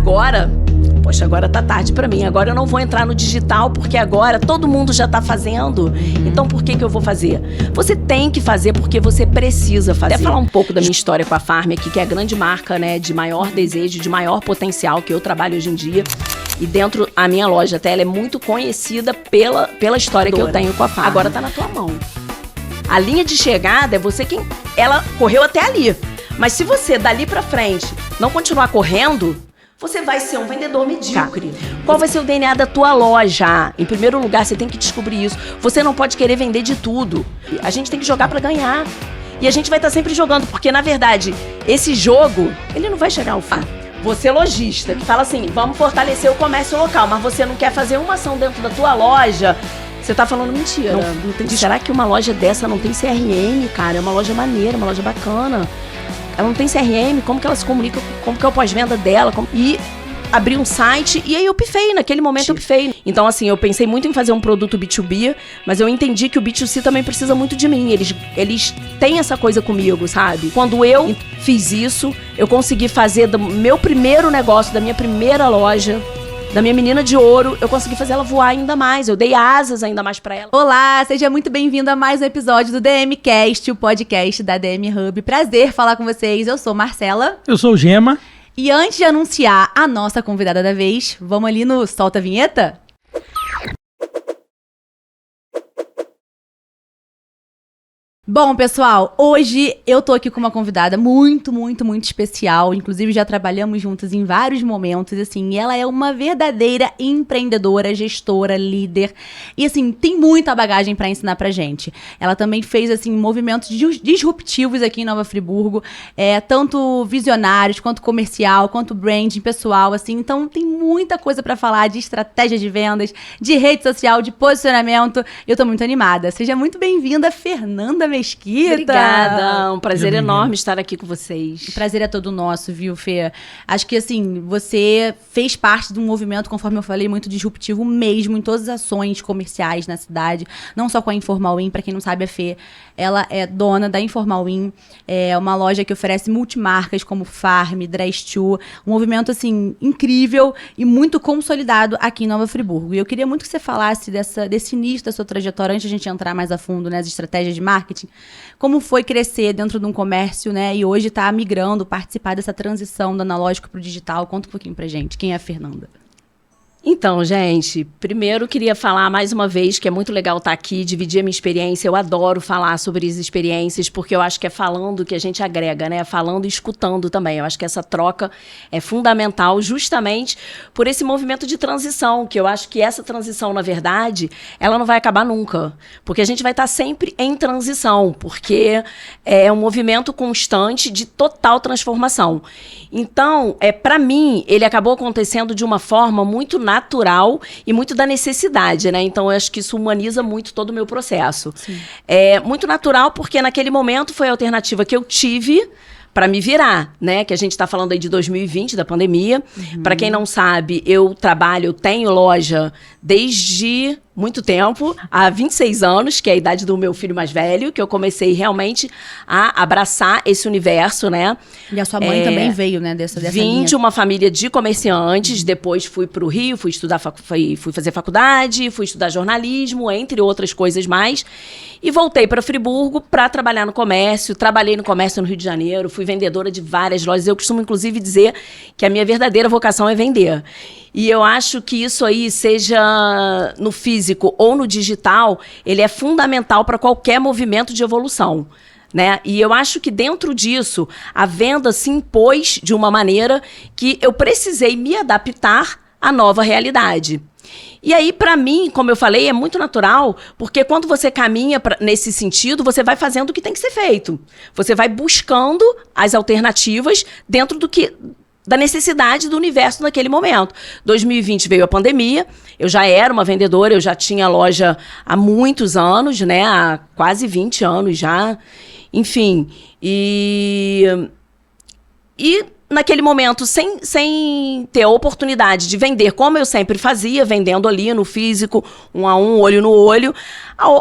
agora, poxa, agora tá tarde pra mim. Agora eu não vou entrar no digital porque agora todo mundo já tá fazendo. Então por que eu vou fazer? Você tem que fazer porque você precisa fazer. Até falar um pouco da minha história com a Farm aqui, que é a grande marca, né, de maior desejo, de maior potencial que eu trabalho hoje em dia. E dentro, a minha loja até, ela é muito conhecida pela história que eu tenho com a Farm. Agora tá na tua mão. A linha de chegada é você quem... Ela correu até ali. Mas se você, dali pra frente, não continuar correndo, você vai ser um vendedor medíocre. Qual vai ser o DNA da tua loja? Em primeiro lugar, você tem que descobrir isso. Você não pode querer vender de tudo. A gente tem que jogar pra ganhar. E a gente vai estar sempre jogando, porque, na verdade, esse jogo, ele não vai chegar ao fim. Você lojista, que fala assim, vamos fortalecer o comércio local, mas você não quer fazer uma ação dentro da tua loja, você tá falando mentira. Não tem... Será que uma loja dessa não tem CRM, cara? É uma loja maneira, uma loja bacana. Ela não tem CRM, como que ela se comunica, como que é o pós-venda dela, E abri um site, e aí eu pifei, naquele momento eu pifei. Então assim, eu pensei muito em fazer um produto B2B, mas eu entendi que o B2C também precisa muito de mim, eles têm essa coisa comigo, sabe? Quando eu fiz isso, eu consegui fazer do meu primeiro negócio, da minha primeira loja, da minha menina de ouro, eu consegui fazer ela voar ainda mais. Eu dei asas ainda mais pra ela. Olá, seja muito bem-vindo a mais um episódio do DMcast, o podcast da DM Hub. Prazer falar com vocês. Eu sou Marcela. Eu sou o Gema. E antes de anunciar a nossa convidada da vez, vamos ali no Solta a Vinheta? Bom, pessoal, hoje eu tô aqui com uma convidada muito especial. Inclusive, já trabalhamos juntas em vários momentos, assim. E ela é uma verdadeira empreendedora, gestora, líder. E, assim, tem muita bagagem pra ensinar pra gente. Ela também fez, assim, movimentos disruptivos aqui em Nova Friburgo. Tanto visionários, quanto comercial, quanto branding pessoal, assim. Então, tem muita coisa pra falar de estratégia de vendas, de rede social, de posicionamento. Eu tô muito animada. Seja muito bem-vinda, Fernanda Mesquita. Obrigada, um prazer enorme estar aqui com vocês. O prazer é todo nosso, viu, Fê? Acho que, assim, você fez parte de um movimento, conforme eu falei, muito disruptivo mesmo, em todas as ações comerciais na cidade, não só com a Informal In. Pra quem não sabe, a Fê, ela é dona da Informal In, é uma loja que oferece multimarcas como Farm, Dress2, um movimento, assim, incrível e muito consolidado aqui em Nova Friburgo. E eu queria muito que você falasse desse início da sua trajetória, antes de a gente entrar mais a fundo nas estratégias de marketing. Como foi crescer dentro de um comércio, né? E hoje tá migrando, participar dessa transição do analógico pro digital. Conta um pouquinho pra gente. Quem é a Fernanda? Então, gente, primeiro queria falar mais uma vez que é muito legal estar aqui, dividir a minha experiência. Eu adoro falar sobre as experiências, porque eu acho que é falando que a gente agrega, né? Falando e escutando também. Eu acho que essa troca é fundamental justamente por esse movimento de transição, que eu acho que essa transição, na verdade, ela não vai acabar nunca. Porque a gente vai estar sempre em transição, porque é um movimento constante de total transformação. Então, para mim, ele acabou acontecendo de uma forma muito natural e muito da necessidade, né? Então, eu acho que isso humaniza muito todo o meu processo. Sim. É muito natural porque naquele momento foi a alternativa que eu tive para me virar, né? Que a gente está falando aí de 2020, da pandemia. Para quem não sabe, eu tenho loja desde muito tempo, há 26 anos, que é a idade do meu filho mais velho, que eu comecei realmente a abraçar esse universo, né? E a sua mãe também veio, né, dessa Vim linha. de uma família de comerciantes, depois fui para o Rio, fui fazer faculdade, fui estudar jornalismo, entre outras coisas mais, e voltei para Friburgo para trabalhar no comércio. Trabalhei no comércio no Rio de Janeiro, fui vendedora de várias lojas. Eu costumo, inclusive, dizer que a minha verdadeira vocação é vender. E eu acho que isso aí, seja no físico ou no digital, ele é fundamental para qualquer movimento de evolução, né? E eu acho que dentro disso, a venda se impôs de uma maneira que eu precisei me adaptar à nova realidade. E aí, para mim, como eu falei, é muito natural, porque quando você caminha nesse sentido, você vai fazendo o que tem que ser feito. Você vai buscando as alternativas dentro da necessidade do universo naquele momento. 2020 veio a pandemia, eu já era uma vendedora, eu já tinha loja há muitos anos, né? Há quase 20 anos já. Enfim, e naquele momento, sem ter a oportunidade de vender, como eu sempre fazia, vendendo ali no físico, 1 a 1, olho no olho,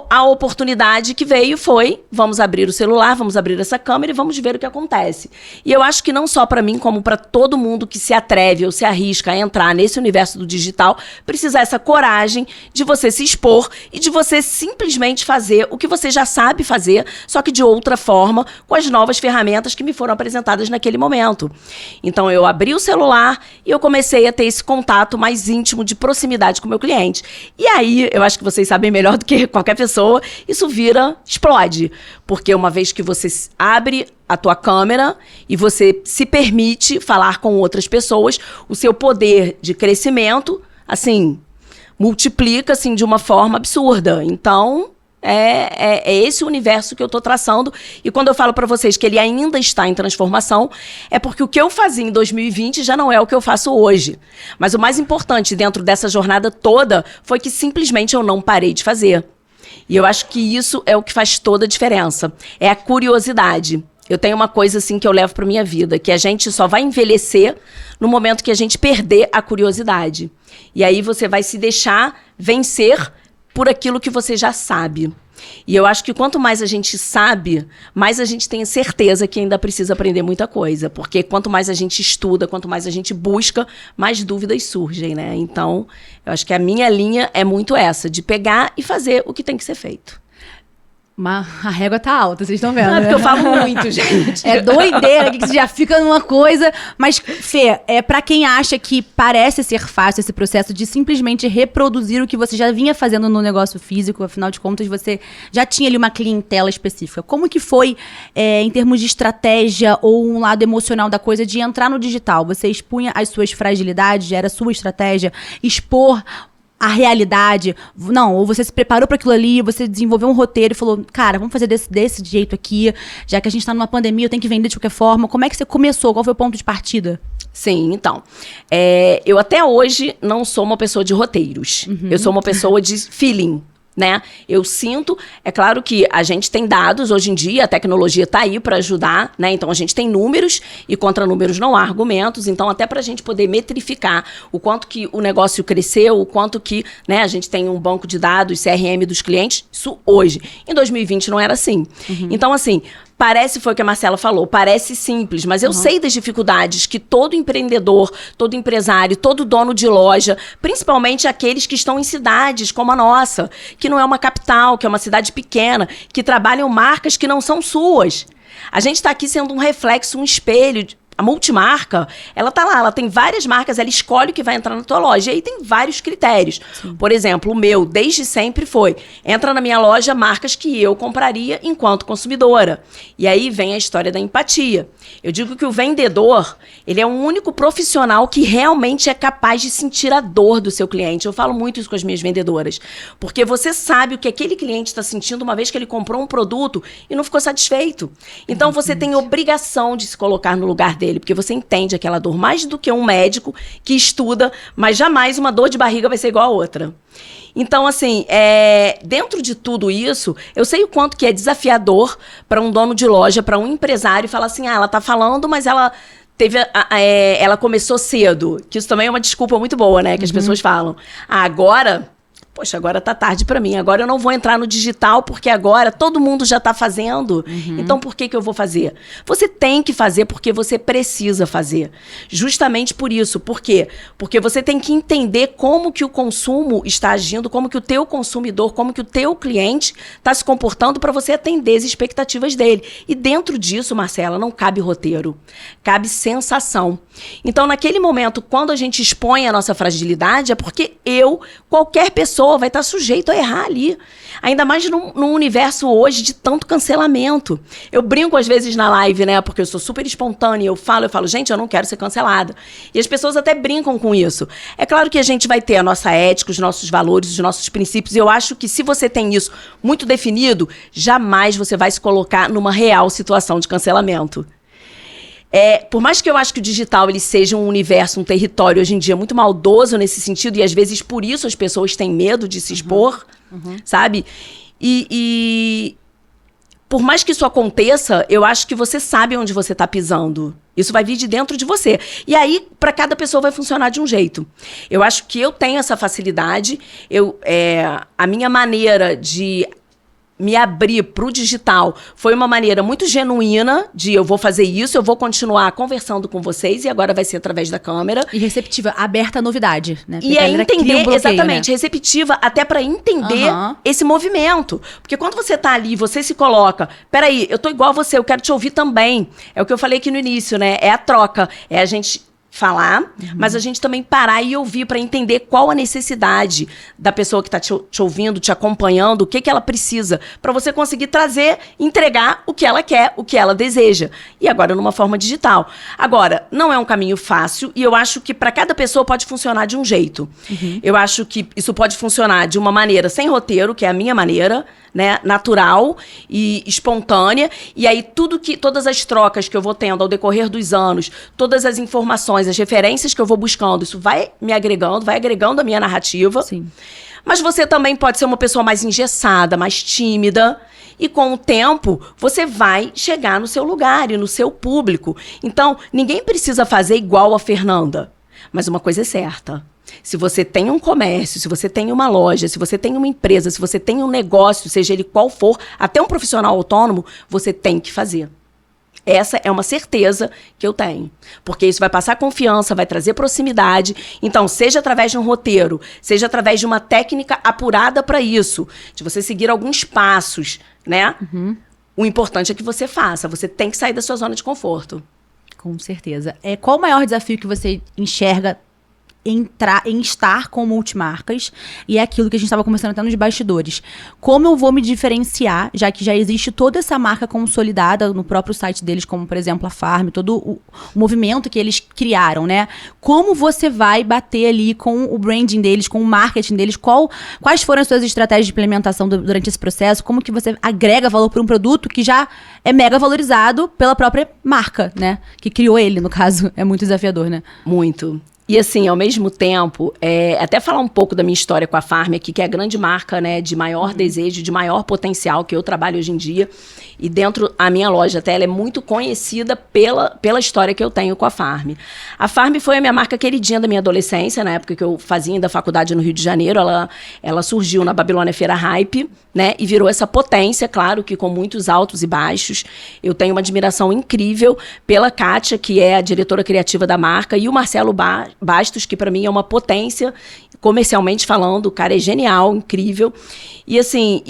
a oportunidade que veio foi, vamos abrir o celular, vamos abrir essa câmera e vamos ver o que acontece. E eu acho que não só para mim, como para todo mundo que se atreve ou se arrisca a entrar nesse universo do digital, precisa essa coragem de você se expor e de você simplesmente fazer o que você já sabe fazer, só que de outra forma, com as novas ferramentas que me foram apresentadas naquele momento. Então, eu abri o celular e eu comecei a ter esse contato mais íntimo, de proximidade com o meu cliente. E aí, eu acho que vocês sabem melhor do que qualquer pessoa, isso explode. Porque uma vez que você abre a tua câmera e você se permite falar com outras pessoas, o seu poder de crescimento, assim, multiplica, assim, de uma forma absurda. Então, é esse o universo que eu tô traçando. E quando eu falo para vocês que ele ainda está em transformação, é porque o que eu fazia em 2020 já não é o que eu faço hoje. Mas o mais importante dentro dessa jornada toda foi que simplesmente eu não parei de fazer. E eu acho que isso é o que faz toda a diferença. É a curiosidade. Eu tenho uma coisa assim que eu levo para minha vida, que a gente só vai envelhecer no momento que a gente perder a curiosidade. E aí você vai se deixar vencer por aquilo que você já sabe. E eu acho que quanto mais a gente sabe, mais a gente tem certeza que ainda precisa aprender muita coisa. Porque quanto mais a gente estuda, quanto mais a gente busca, mais dúvidas surgem, né? Então, eu acho que a minha linha é muito essa, de pegar e fazer o que tem que ser feito. Mas a régua tá alta, vocês estão vendo, Ah, né? porque eu falo muito, gente. É doideira, que você já fica numa coisa. Mas, Fê, pra quem acha que parece ser fácil esse processo de simplesmente reproduzir o que você já vinha fazendo no negócio físico, afinal de contas, você já tinha ali uma clientela específica. Como que foi, em termos de estratégia ou um lado emocional da coisa, de entrar no digital? Você expunha as suas fragilidades, era a sua estratégia, expor a realidade, não, ou você se preparou para aquilo ali, você desenvolveu um roteiro e falou, cara, vamos fazer desse jeito aqui, já que a gente tá numa pandemia, eu tenho que vender de qualquer forma. Como é que você começou? Qual foi o ponto de partida? Sim, então, eu até hoje não sou uma pessoa de roteiros, eu sou uma pessoa de feeling, né? Eu sinto, é claro que a gente tem dados hoje em dia, a tecnologia está aí para ajudar, né? Então a gente tem números e contra números não há argumentos, então até para a gente poder metrificar o quanto que o negócio cresceu, o quanto que, né, a gente tem um banco de dados, CRM dos clientes, isso hoje. Em 2020 não era assim. Então assim, foi o que a Marcela falou, parece simples, mas eu sei das dificuldades que todo empreendedor, todo empresário, todo dono de loja, principalmente aqueles que estão em cidades como a nossa, que não é uma capital, que é uma cidade pequena, que trabalham marcas que não são suas. A gente está aqui sendo um reflexo, um espelho. A multimarca, ela tá lá, ela tem várias marcas, ela escolhe o que vai entrar na tua loja. E aí tem vários critérios. Sim. Por exemplo, o meu, desde sempre foi, entra na minha loja marcas que eu compraria enquanto consumidora. E aí vem a história da empatia. Eu digo que o vendedor, ele é o único profissional que realmente é capaz de sentir a dor do seu cliente. Eu falo muito isso com as minhas vendedoras. Porque você sabe o que aquele cliente está sentindo uma vez que ele comprou um produto e não ficou satisfeito. Então você tem obrigação de se colocar no lugar dele, porque você entende aquela dor mais do que um médico que estuda, mas jamais uma dor de barriga vai ser igual a outra. Então, assim, dentro de tudo isso, eu sei o quanto que é desafiador para um dono de loja, para um empresário, falar assim, ela tá falando, mas ela ela começou cedo, que isso também é uma desculpa muito boa, né, que as pessoas falam. Agora tá tarde para mim, agora eu não vou entrar no digital porque agora todo mundo já tá fazendo, então por que eu vou fazer? Você tem que fazer porque você precisa fazer, justamente por isso. Por quê? Porque você tem que entender como que o consumo está agindo, como que o teu consumidor, como que o teu cliente está se comportando para você atender as expectativas dele. E dentro disso, Marcela, não cabe roteiro, cabe sensação. Então, naquele momento, quando a gente expõe a nossa fragilidade, é porque qualquer pessoa vai estar sujeito a errar ali. Ainda mais num universo hoje de tanto cancelamento. Eu brinco às vezes na live, né? Porque eu sou super espontânea, eu falo, gente, eu não quero ser cancelada. E as pessoas até brincam com isso. É claro que a gente vai ter a nossa ética, os nossos valores, os nossos princípios. E eu acho que se você tem isso muito definido, jamais você vai se colocar numa real situação de cancelamento. Por mais que eu acho que o digital ele seja um universo, um território hoje em dia muito maldoso nesse sentido, e às vezes por isso as pessoas têm medo de se expor, sabe? E por mais que isso aconteça, eu acho que você sabe onde você está pisando. Isso vai vir de dentro de você. E aí, para cada pessoa vai funcionar de um jeito. Eu acho que eu tenho essa facilidade. A minha maneira de me abrir para o digital foi uma maneira muito genuína de eu vou fazer isso, eu vou continuar conversando com vocês e agora vai ser através da câmera. E receptiva, aberta à novidade, né? E é entender, bloqueio, exatamente, né? receptiva até para entender esse movimento. Porque quando você tá ali, você se coloca, peraí, eu tô igual a você, eu quero te ouvir também. É o que eu falei aqui no início, né? É a troca, é a gente falar, mas a gente também parar e ouvir para entender qual a necessidade da pessoa que está te ouvindo, te acompanhando, o que ela precisa, para você conseguir trazer, entregar o que ela quer, o que ela deseja. E agora numa forma digital. Agora, não é um caminho fácil e eu acho que para cada pessoa pode funcionar de um jeito. Eu acho que isso pode funcionar de uma maneira sem roteiro, que é a minha maneira, né, natural e espontânea, e aí todas as trocas que eu vou tendo ao decorrer dos anos, todas as informações, as referências que eu vou buscando, isso vai me agregando, vai agregando a minha narrativa. Sim. Mas você também pode ser uma pessoa mais engessada, mais tímida, e com o tempo você vai chegar no seu lugar e no seu público. Então, ninguém precisa fazer igual a Fernanda, mas uma coisa é certa. Se você tem um comércio, se você tem uma loja, se você tem uma empresa, se você tem um negócio, seja ele qual for, até um profissional autônomo, você tem que fazer. Essa é uma certeza que eu tenho. Porque isso vai passar confiança, vai trazer proximidade. Então, seja através de um roteiro, seja através de uma técnica apurada para isso, de você seguir alguns passos, né? O importante é que você faça. Você tem que sair da sua zona de conforto. Com certeza. Qual o maior desafio que você enxerga em estar com multimarcas? E é aquilo que a gente estava conversando até nos bastidores. Como eu vou me diferenciar, já que já existe toda essa marca consolidada no próprio site deles, como, por exemplo, a Farm, todo o movimento que eles criaram, né? Como você vai bater ali com o branding deles, com o marketing deles? Quais foram as suas estratégias de implementação durante esse processo? Como que você agrega valor para um produto que já é mega valorizado pela própria marca, né? Que criou ele, no caso. É muito desafiador, né? Muito. E assim, ao mesmo tempo, até falar um pouco da minha história com a Farm aqui, que é a grande marca, né, de maior desejo, de maior potencial que eu trabalho hoje em dia. E dentro, a minha loja até, ela é muito conhecida pela história que eu tenho com a Farm. A Farm foi a minha marca queridinha da minha adolescência, na época que eu fazia ainda faculdade no Rio de Janeiro. Ela surgiu na Babilônia Feira Hype, né, e virou essa potência, claro que com muitos altos e baixos. Eu tenho uma admiração incrível pela Kátia, que é a diretora criativa da marca, e o Marcelo Bastos, que para mim é uma potência, comercialmente falando, o cara é genial, incrível. E assim,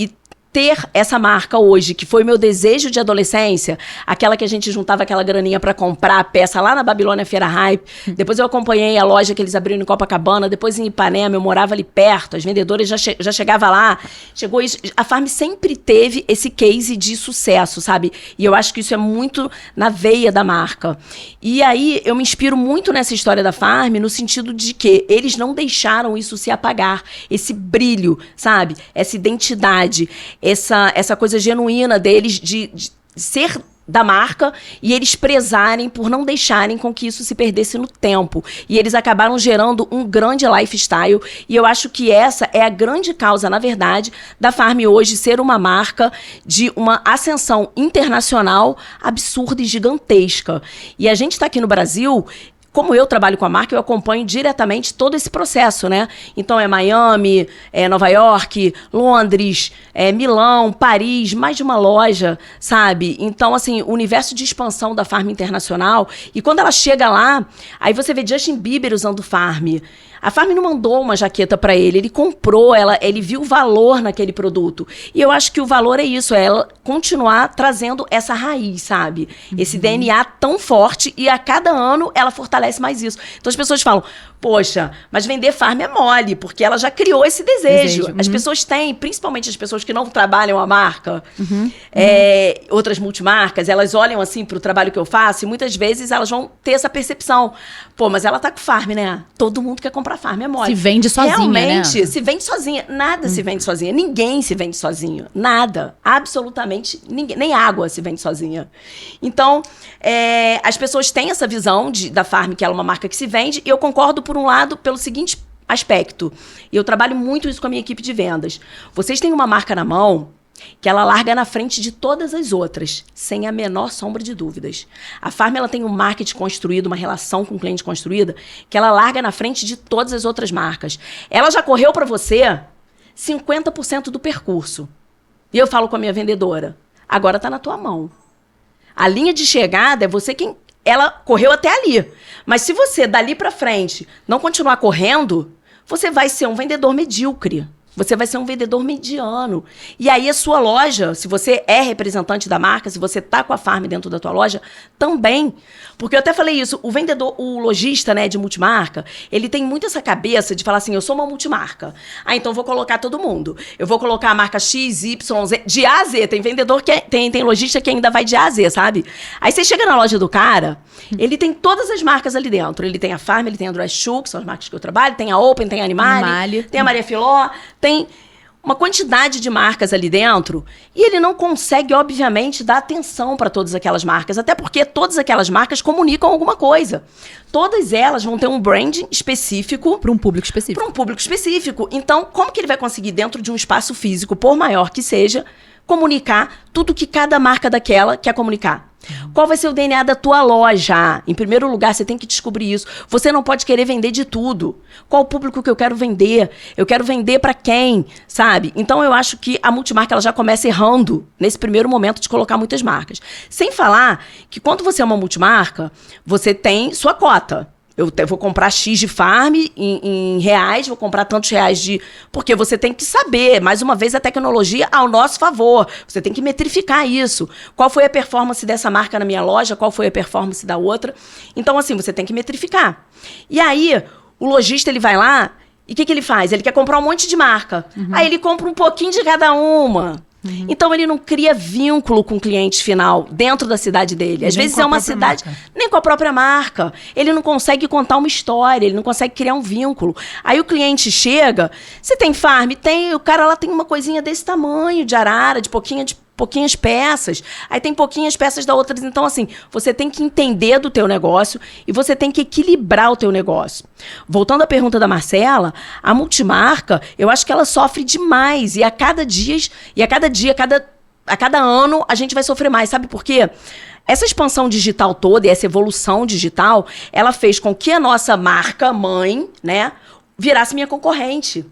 ter essa marca hoje, que foi meu desejo de adolescência, aquela que a gente juntava aquela graninha para comprar a peça lá na Babilônia Feira Hype. Depois eu acompanhei a loja que eles abriram em Copacabana, depois em Ipanema, eu morava ali perto, as vendedoras já chegavam lá. Chegou isso. A Farm sempre teve esse case de sucesso, sabe? E eu acho que isso é muito na veia da marca. E aí eu me inspiro muito nessa história da Farm, no sentido de que eles não deixaram isso se apagar, esse brilho, sabe? Essa identidade, essa coisa genuína deles de ser da marca, e eles prezarem por não deixarem com que isso se perdesse no tempo. E eles acabaram gerando um grande lifestyle, e eu acho que essa é a grande causa, na verdade, da Farm hoje ser uma marca de uma ascensão internacional absurda e gigantesca. E a gente está aqui no Brasil. Como eu trabalho com a marca, eu acompanho diretamente todo esse processo, né? Então é Miami, é Nova York, Londres, Milão, Paris, mais de uma loja, sabe? Então, assim, o universo de expansão da Farm internacional. E quando ela chega lá, aí você vê Justin Bieber usando Farm. A Farm não mandou uma jaqueta para ele comprou, ele viu o valor naquele produto. E eu acho que o valor é isso, é ela continuar trazendo essa raiz, sabe? Esse DNA tão forte, e a cada ano ela fortalece mais isso. Então as pessoas falam, poxa, mas vender Farm é mole, porque ela já criou esse desejo. As pessoas têm, principalmente as pessoas que não trabalham a marca, outras multimarcas, elas olham assim pro trabalho que eu faço e muitas vezes elas vão ter essa percepção. Pô, mas ela tá com Farm, né? Todo mundo quer comprar Farm, é mole. Se vende sozinha, realmente, né? Se vende sozinha. Nada se vende sozinha. Ninguém se vende sozinho. Nada. Absolutamente ninguém. Nem água se vende sozinha. Então, as pessoas têm essa visão da Farm, que ela é uma marca que se vende, e eu concordo, por um lado, pelo seguinte aspecto. E eu trabalho muito isso com a minha equipe de vendas. Vocês têm uma marca na mão, que ela larga na frente de todas as outras, sem a menor sombra de dúvidas. A Farm, ela tem um marketing construído, uma relação com o cliente construída, que ela larga na frente de todas as outras marcas. Ela já correu para você 50% do percurso. E eu falo com a minha vendedora, agora está na tua mão. A linha de chegada é você quem... Ela correu até ali. Mas se você, dali para frente, não continuar correndo, você vai ser um vendedor medíocre. Você vai ser um vendedor mediano. E aí a sua loja, se você é representante da marca, se você tá com a Farm dentro da tua loja, também. Porque eu até falei isso, o vendedor, o lojista, né, de multimarca, ele tem muito essa cabeça de falar assim, eu sou uma multimarca. Ah, então vou colocar todo mundo. Eu vou colocar a marca X, Y, Z, de A a Z. Tem vendedor que tem lojista que ainda vai de A a Z, sabe? Aí você chega na loja do cara, ele tem todas as marcas ali dentro. Ele tem a Farm, ele tem a Dress Shoe, que são as marcas que eu trabalho, tem a Open, tem a Animale. Tem a Maria Filó, tem uma quantidade de marcas ali dentro e ele não consegue, obviamente, dar atenção para todas aquelas marcas, até porque todas aquelas marcas comunicam alguma coisa. Todas elas vão ter um branding específico. Para um público específico. Para um público específico. Então, como que ele vai conseguir, dentro de um espaço físico, por maior que seja, comunicar tudo que cada marca daquela quer comunicar? Qual vai ser o DNA da tua loja? Em primeiro lugar, você tem que descobrir isso. Você não pode querer vender de tudo. Qual o público que eu quero vender? Eu quero vender para quem, sabe? Então, eu acho que a multimarca ela já começa errando nesse primeiro momento de colocar muitas marcas. Sem falar que quando você é uma multimarca, você tem sua cota. Eu vou comprar X de Farm em reais, vou comprar tantos reais de... Porque você tem que saber, mais uma vez, a tecnologia ao nosso favor. Você tem que metrificar isso. Qual foi a performance dessa marca na minha loja? Qual foi a performance da outra? Então, assim, você tem que metrificar. E aí, o lojista, ele vai lá e o que ele faz? Ele quer comprar um monte de marca. Aí ele compra um pouquinho de cada uma. Então, ele não cria vínculo com o cliente final dentro da cidade dele. Às vezes é uma cidade... Nem com a própria marca. Ele não consegue contar uma história, ele não consegue criar um vínculo. Aí o cliente chega... Você tem Farm? Tem. O cara lá tem uma coisinha desse tamanho, de arara, de pouquinhas peças. Aí tem pouquinhas peças da outra. Então, assim, você tem que entender do teu negócio e você tem que equilibrar o teu negócio. Voltando à pergunta da Marcela, a multimarca, eu acho que ela sofre demais. E a cada ano, a gente vai sofrer mais. Sabe por quê? Essa expansão digital toda e essa evolução digital, ela fez com que a nossa marca mãe, né, virasse minha concorrente.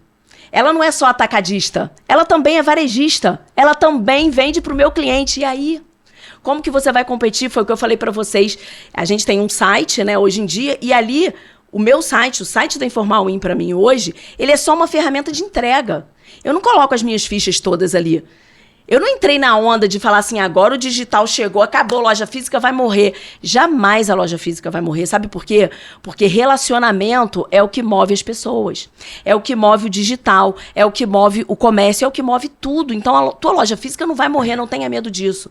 Ela não é só atacadista, ela também é varejista. Ela também vende para o meu cliente. E aí, como que você vai competir? Foi o que eu falei para vocês. A gente tem um site, né, hoje em dia, e ali, o meu site, o site da Informal In para mim hoje, ele é só uma ferramenta de entrega. Eu não coloco as minhas fichas todas ali. Eu não entrei na onda de falar assim, agora o digital chegou, acabou, a loja física vai morrer. Jamais a loja física vai morrer. Sabe por quê? Porque relacionamento é o que move as pessoas. É o que move o digital, é o que move o comércio, é o que move tudo. Então a tua loja física não vai morrer, não tenha medo disso.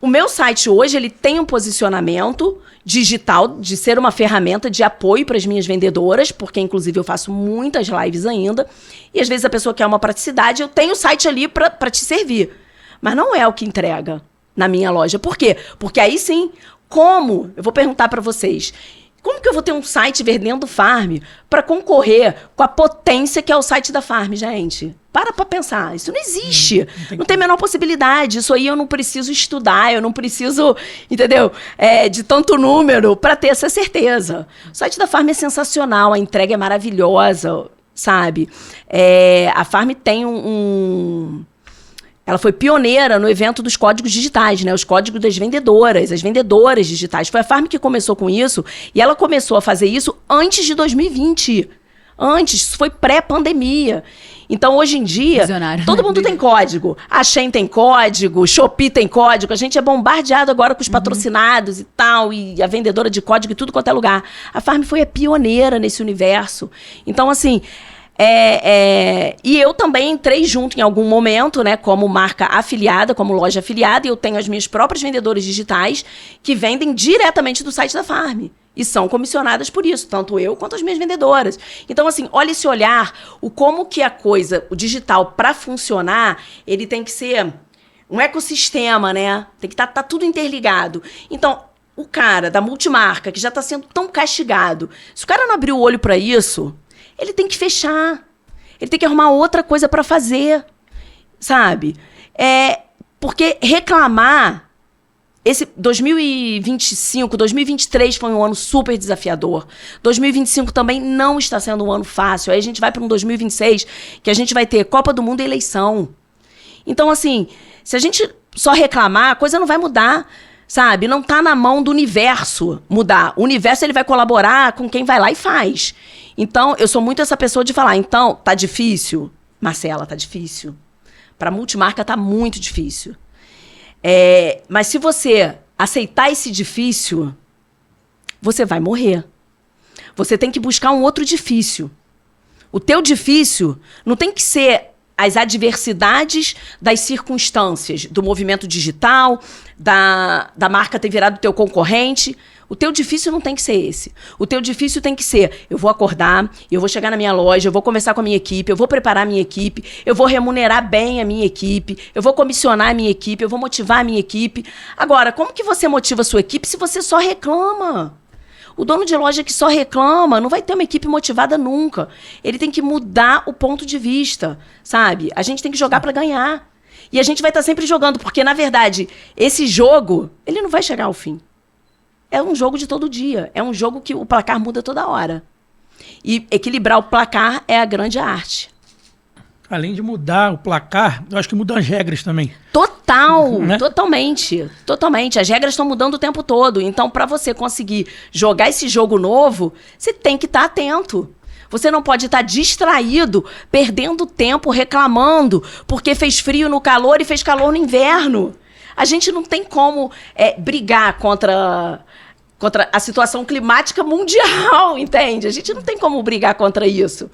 O meu site hoje, ele tem um posicionamento digital de ser uma ferramenta de apoio para as minhas vendedoras, porque inclusive eu faço muitas lives ainda, e às vezes a pessoa quer uma praticidade, eu tenho o site ali para te servir. Mas não é o que entrega na minha loja. Por quê? Porque aí sim, como? Eu vou perguntar para vocês. Como que eu vou ter um site vendendo Farm para concorrer com a potência que é o site da Farm, gente? Para pensar. Isso não existe. Não tem a menor possibilidade. Isso aí eu não preciso estudar, eu não preciso, entendeu? De tanto número para ter essa certeza. O site da Farm é sensacional, a entrega é maravilhosa, sabe? A Farm tem Ela foi pioneira no evento dos códigos digitais, né? Os códigos das vendedoras, as vendedoras digitais. Foi a Farm que começou com isso e ela começou a fazer isso antes de 2020. Antes, isso foi pré-pandemia. Então, hoje em dia, todo mundo tem código. A Shein tem código, Shopee tem código. A gente é bombardeado agora com os patrocinados e tal, e a vendedora de código e tudo quanto é lugar. A Farm foi a pioneira nesse universo. Então, assim... E eu também entrei junto em algum momento, né, como marca afiliada, como loja afiliada, e eu tenho as minhas próprias vendedoras digitais que vendem diretamente do site da Farm. E são comissionadas por isso, tanto eu quanto as minhas vendedoras. Então, assim, olha esse olhar, como que a coisa, o digital, para funcionar, ele tem que ser um ecossistema, né? Tem que tá tudo interligado. Então, o cara da multimarca, que já está sendo tão castigado, se o cara não abrir o olho para isso... Ele tem que fechar. Ele tem que arrumar outra coisa para fazer, sabe? Porque reclamar... Esse 2025, 2023 foi um ano super desafiador. 2025 também não está sendo um ano fácil. Aí a gente vai para um 2026 que a gente vai ter Copa do Mundo e eleição. Então, assim, se a gente só reclamar, a coisa não vai mudar, sabe? Não tá na mão do universo mudar. O universo ele vai colaborar com quem vai lá e faz. Então, eu sou muito essa pessoa de falar, então, tá difícil? Marcela, tá difícil. Para multimarca tá muito difícil. Mas se você aceitar esse difícil, você vai morrer. Você tem que buscar um outro difícil. O teu difícil não tem que ser as adversidades das circunstâncias, do movimento digital, da marca ter virado teu concorrente. O teu difícil não tem que ser esse. O teu difícil tem que ser, eu vou acordar, eu vou chegar na minha loja, eu vou conversar com a minha equipe, eu vou preparar a minha equipe, eu vou remunerar bem a minha equipe, eu vou comissionar a minha equipe, eu vou motivar a minha equipe. Agora, como que você motiva a sua equipe se você só reclama? O dono de loja que só reclama não vai ter uma equipe motivada nunca. Ele tem que mudar o ponto de vista, sabe? A gente tem que jogar para ganhar. E a gente vai estar sempre jogando, porque, na verdade, esse jogo, ele não vai chegar ao fim. É um jogo de todo dia. É um jogo que o placar muda toda hora. E equilibrar o placar é a grande arte. Além de mudar o placar, eu acho que mudam as regras também. Total, né? Totalmente. As regras estão mudando o tempo todo. Então, para você conseguir jogar esse jogo novo, você tem que estar atento. Você não pode estar distraído, perdendo tempo, reclamando, porque fez frio no calor e fez calor no inverno. A gente não tem como brigar contra a situação climática mundial, entende? A gente não tem como brigar contra isso.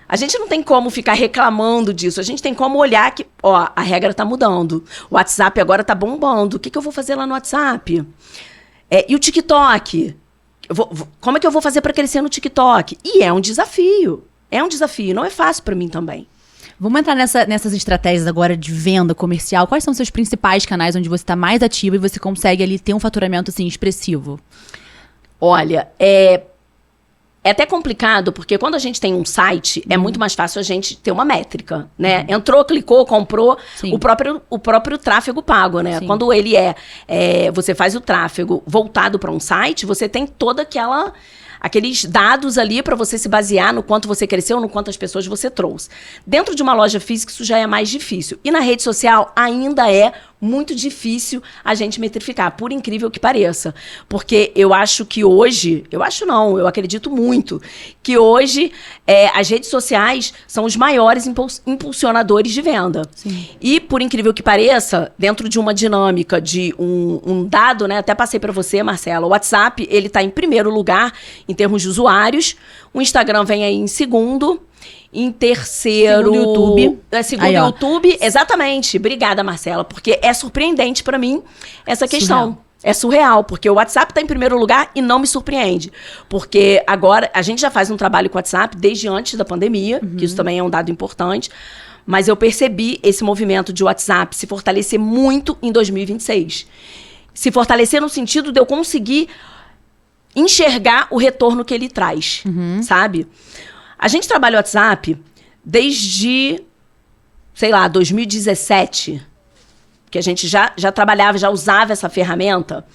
A gente não tem como ficar reclamando disso. A gente tem como olhar que, a regra tá mudando. O WhatsApp agora tá bombando. O que eu vou fazer lá no WhatsApp? E o TikTok? Como é que eu vou fazer para crescer no TikTok? E é um desafio. Não é fácil para mim também. Vamos entrar nessas estratégias agora de venda comercial. Quais são os seus principais canais onde você está mais ativo e você consegue ali ter um faturamento assim expressivo? Olha, é até complicado, porque quando a gente tem um site, é muito mais fácil a gente ter uma métrica, né? Entrou, clicou, comprou, o próprio tráfego pago, né? Sim. Quando ele você faz o tráfego voltado para um site, você tem toda aqueles dados ali para você se basear no quanto você cresceu, no quanto as pessoas você trouxe. Dentro de uma loja física, isso já é mais difícil. E na rede social, ainda é muito difícil a gente metrificar, por incrível que pareça. Porque eu acho que hoje, eu acredito muito, que hoje as redes sociais são os maiores impulsionadores de venda. Sim. E, por incrível que pareça, dentro de uma dinâmica de um dado, né? Até passei para você, Marcela, o WhatsApp, ele está em primeiro lugar em termos de usuários, o Instagram vem aí em segundo, em terceiro... Segundo YouTube. Segundo YouTube, exatamente. Obrigada, Marcela, porque é surpreendente para mim essa questão. Surreal. É surreal, porque o WhatsApp está em primeiro lugar e não me surpreende. Porque agora, a gente já faz um trabalho com o WhatsApp desde antes da pandemia, que isso também é um dado importante, mas eu percebi esse movimento de WhatsApp se fortalecer muito em 2026. Se fortalecer no sentido de eu conseguir enxergar o retorno que ele traz, sabe? A gente trabalha o WhatsApp desde, 2017, que a gente já trabalhava, já usava essa ferramenta.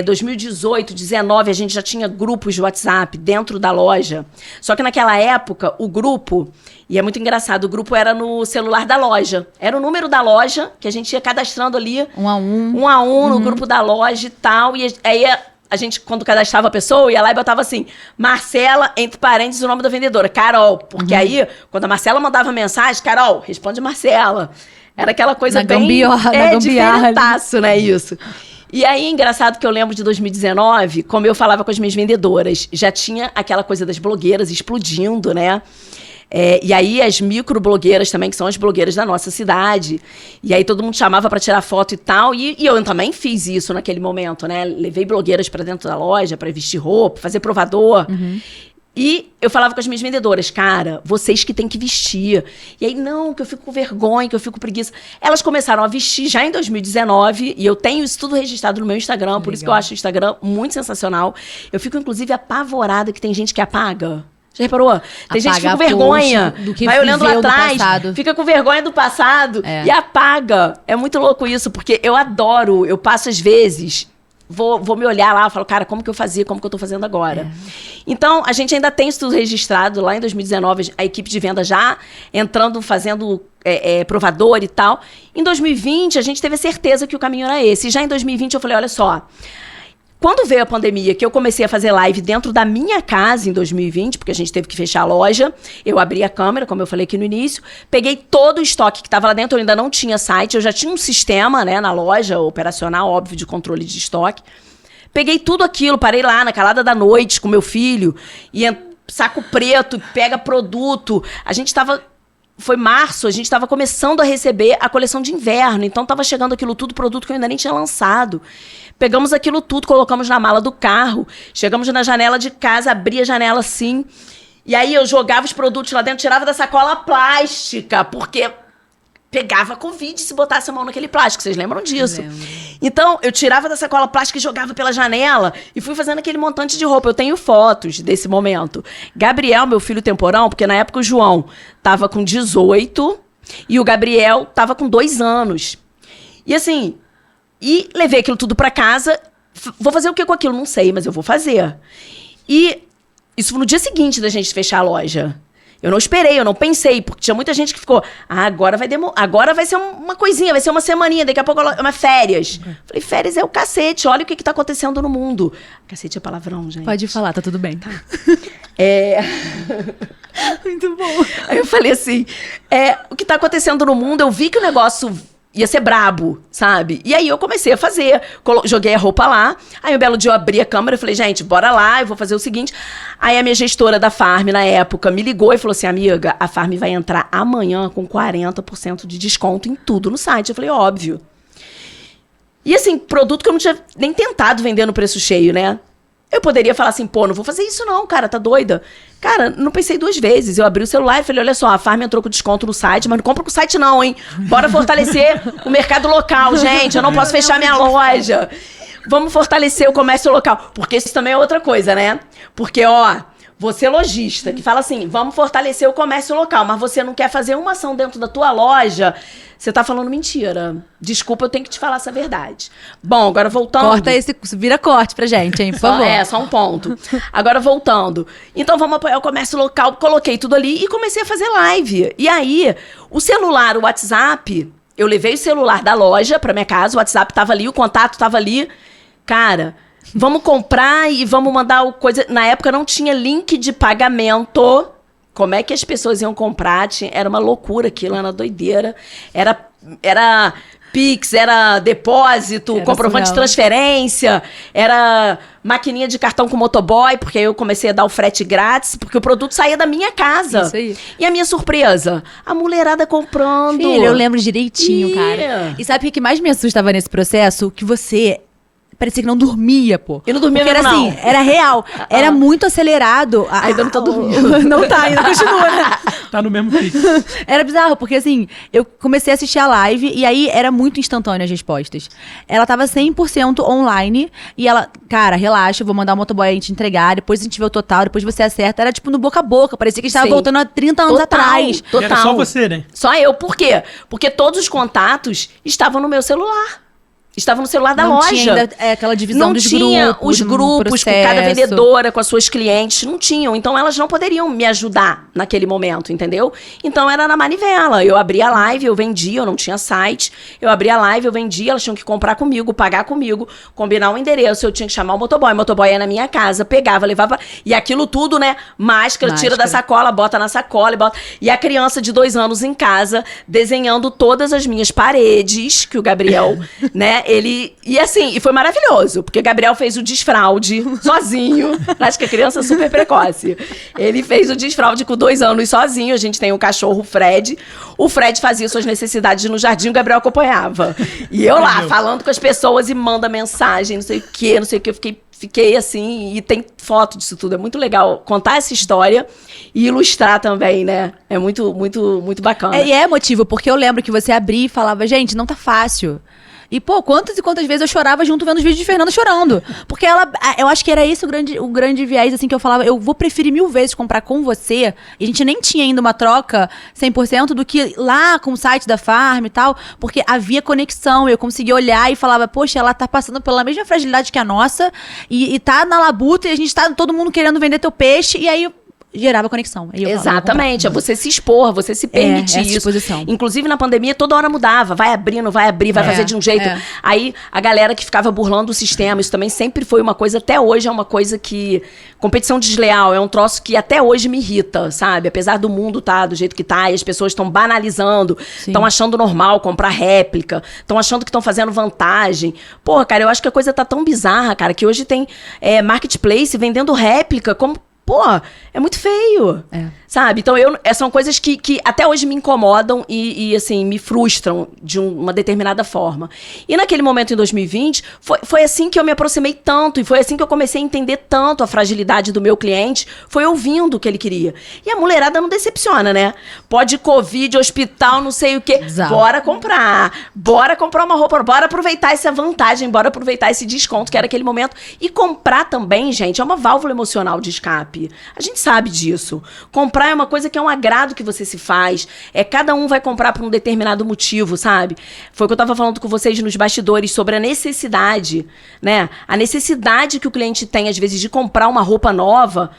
2018, 2019, a gente já tinha grupos de WhatsApp dentro da loja. Só que naquela época, o grupo, e é muito engraçado, o grupo era no celular da loja. Era o número da loja, que a gente ia cadastrando ali. Um a um no grupo da loja e tal. E aí a gente, quando cadastrava a pessoa, ia lá e botava assim, Marcela, entre parênteses, o nome da vendedora, Carol. Porque aí, quando a Marcela mandava mensagem, Carol, responde Marcela. Era aquela coisa na gambiarra. diferentaço, né, isso. E aí, engraçado que eu lembro de 2019, como eu falava com as minhas vendedoras, já tinha aquela coisa das blogueiras explodindo, né? E aí as microblogueiras também, que são as blogueiras da nossa cidade. E aí todo mundo chamava para tirar foto e tal. E eu também fiz isso naquele momento, né? Levei blogueiras para dentro da loja para vestir roupa, fazer provador. E eu falava com as minhas vendedoras, cara, vocês que têm que vestir. E aí, não, que eu fico com vergonha, que eu fico com preguiça. Elas começaram a vestir já em 2019, e eu tenho isso tudo registrado no meu Instagram, por isso que eu acho o Instagram muito sensacional. Eu fico, inclusive, apavorada que tem gente que apaga. Já reparou? Tem gente que fica com vergonha, vai olhando lá atrás, fica com vergonha do passado e apaga. É muito louco isso, porque eu adoro, eu passo às vezes... Vou me olhar lá e falo, cara, como que eu fazia, como que eu tô fazendo agora? Então, a gente ainda tem isso tudo registrado. Lá em 2019, a equipe de venda já entrando, fazendo provador e tal. Em 2020, a gente teve a certeza que o caminho era esse. E já em 2020, eu falei, olha só... Quando veio a pandemia, que eu comecei a fazer live dentro da minha casa em 2020, porque a gente teve que fechar a loja, eu abri a câmera, como eu falei aqui no início, peguei todo o estoque que estava lá dentro, eu ainda não tinha site, eu já tinha um sistema, né, na loja, operacional, óbvio, de controle de estoque. Peguei tudo aquilo, parei lá na calada da noite com meu filho, e saco preto, pega produto. A gente estava... Foi março, a gente estava começando a receber a coleção de inverno, então estava chegando aquilo tudo, produto que eu ainda nem tinha lançado. Pegamos aquilo tudo, colocamos na mala do carro, chegamos na janela de casa, abri a janela assim, e aí eu jogava os produtos lá dentro, tirava da sacola plástica, porque pegava Covid se botasse a mão naquele plástico, vocês lembram disso? Então, eu tirava da sacola plástica e jogava pela janela e fui fazendo aquele montante de roupa. Eu tenho fotos desse momento. Gabriel, meu filho temporão, porque na época o João tava com 18 e o Gabriel tava com 2 anos. E assim... E levei aquilo tudo pra casa. Vou fazer o que com aquilo? Não sei, mas eu vou fazer. E isso foi no dia seguinte da gente fechar a loja. Eu não esperei, eu não pensei, porque tinha muita gente que ficou... agora vai ser uma coisinha, vai ser uma semaninha, daqui a pouco é uma férias. Falei, férias é o cacete, olha o que tá acontecendo no mundo. Cacete é palavrão, gente. Pode falar, tá tudo bem. Tá. Muito bom. Aí eu falei assim, o que tá acontecendo no mundo, eu vi que o negócio... ia ser brabo, sabe? E aí eu comecei a fazer, joguei a roupa lá, aí um belo dia eu abri a câmera e falei, gente, bora lá, eu vou fazer o seguinte. Aí a minha gestora da Farm, na época, me ligou e falou assim, amiga, a Farm vai entrar amanhã com 40% de desconto em tudo no site. Eu falei, óbvio. E assim, produto que eu não tinha nem tentado vender no preço cheio, né? Eu poderia falar assim, pô, não vou fazer isso não, cara, tá doida? Cara, não pensei 2 vezes. Eu abri o celular e falei, olha só, a Farm entrou com desconto no site, mas não compra com o site não, hein? Bora fortalecer o mercado local, gente. Eu não posso fechar minha loja. Vamos fortalecer o comércio local. Porque isso também é outra coisa, né? Porque, ó, você lojista, que fala assim, vamos fortalecer o comércio local, mas você não quer fazer uma ação dentro da tua loja... Você tá falando mentira. Desculpa, eu tenho que te falar essa verdade. Bom, agora voltando... Corta vira corte pra gente, hein, por favor. Só um ponto. Agora voltando. Então, vamos apoiar o comércio local. Coloquei tudo ali e comecei a fazer live. E aí, o celular, o WhatsApp... Eu levei o celular da loja pra minha casa, o WhatsApp tava ali, o contato tava ali. Cara, vamos comprar e vamos mandar coisa... Na época não tinha link de pagamento... Como é que as pessoas iam comprar? Era uma loucura aquilo, era doideira. Era Pix, era depósito, comprovante de transferência, era maquininha de cartão com motoboy, porque aí eu comecei a dar o frete grátis, porque o produto saía da minha casa. Isso aí. E a minha surpresa? A mulherada comprando. Filha, eu lembro direitinho, cara. E sabe o que mais me assustava nesse processo? Que você... Parecia que não dormia, pô. Eu não dormia porque mesmo, era assim, era real. Era muito acelerado. Ainda não tá dormindo. Não tá, ainda continua, né? Tá no mesmo pique. Era bizarro, porque assim, eu comecei a assistir a live e aí era muito instantâneo as respostas. Ela tava 100% online e ela, cara, relaxa, eu vou mandar o motoboy a gente entregar, depois a gente vê o total, depois você acerta. Era tipo no boca a boca, parecia que a gente tava voltando há 30 anos atrás. Total. E era só você, né? Só eu. Por quê? Porque todos os contatos estavam no meu celular. Estava no celular da loja. Não tinha ainda aquela divisão dos grupos. Não tinha os grupos com cada vendedora, com as suas clientes. Não tinham. Então, elas não poderiam me ajudar naquele momento, entendeu? Então, era na manivela. Eu abria a live, eu vendia, eu não tinha site. Eu abria a live, eu vendia, elas tinham que comprar comigo, pagar comigo, combinar um endereço. Eu tinha que chamar o motoboy. O motoboy ia na minha casa, pegava, levava... E aquilo tudo, né? Máscara, tira da sacola, bota na sacola, bota... E a criança de 2 anos em casa, desenhando todas as minhas paredes, que o Gabriel, né? E assim, e foi maravilhoso, porque o Gabriel fez o desfraude sozinho. Acho que a criança é super precoce. Ele fez o desfraude com 2 anos sozinho. A gente tem um cachorro, o Fred. O Fred fazia suas necessidades no jardim, o Gabriel acompanhava. E eu lá, falando com as pessoas e manda mensagem, não sei o quê. Eu fiquei assim, e tem foto disso tudo. É muito legal contar essa história e ilustrar também, né? É muito, muito, muito bacana. E é emotivo, porque eu lembro que você abria e falava, gente, não tá fácil. E, pô, quantas e quantas vezes eu chorava junto vendo os vídeos de Fernanda chorando. Porque eu acho que era esse o grande viés, assim, que eu falava, eu vou preferir 1000 vezes comprar com você, e a gente nem tinha ainda uma troca 100%, do que lá com o site da Farm e tal, porque havia conexão, eu conseguia olhar e falava, poxa, ela tá passando pela mesma fragilidade que a nossa, e tá na labuta, e a gente tá todo mundo querendo vender teu peixe, e aí gerava conexão. Aí exatamente, é você se expor, você se permitir essa isso. exposição. Inclusive na pandemia toda hora mudava, vai abrindo, vai abrir, vai fazer de um jeito. Aí a galera que ficava burlando o sistema, isso também sempre foi uma coisa, até hoje é uma coisa que, competição desleal, é um troço que até hoje me irrita, sabe? Apesar do mundo tá do jeito que tá, e as pessoas estão banalizando, estão achando normal comprar réplica, estão achando que estão fazendo vantagem. Porra, cara, eu acho que a coisa tá tão bizarra, cara, que hoje tem marketplace vendendo réplica, como... Pô, é muito feio, sabe? Então, são coisas que até hoje me incomodam e assim, me frustram de uma determinada forma. E naquele momento, em 2020, foi assim que eu me aproximei tanto, e foi assim que eu comecei a entender tanto a fragilidade do meu cliente, foi ouvindo o que ele queria. E a mulherada não decepciona, né? Pode Covid, hospital, não sei o quê. Exato. Bora comprar uma roupa, bora aproveitar essa vantagem, bora aproveitar esse desconto que era aquele momento. E comprar também, gente, é uma válvula emocional de escape. A gente sabe disso. Comprar é uma coisa que é um agrado que você se faz. Cada um vai comprar por um determinado motivo, sabe? Foi o que eu tava falando com vocês nos bastidores sobre a necessidade, né? A necessidade que o cliente tem, às vezes, de comprar uma roupa nova.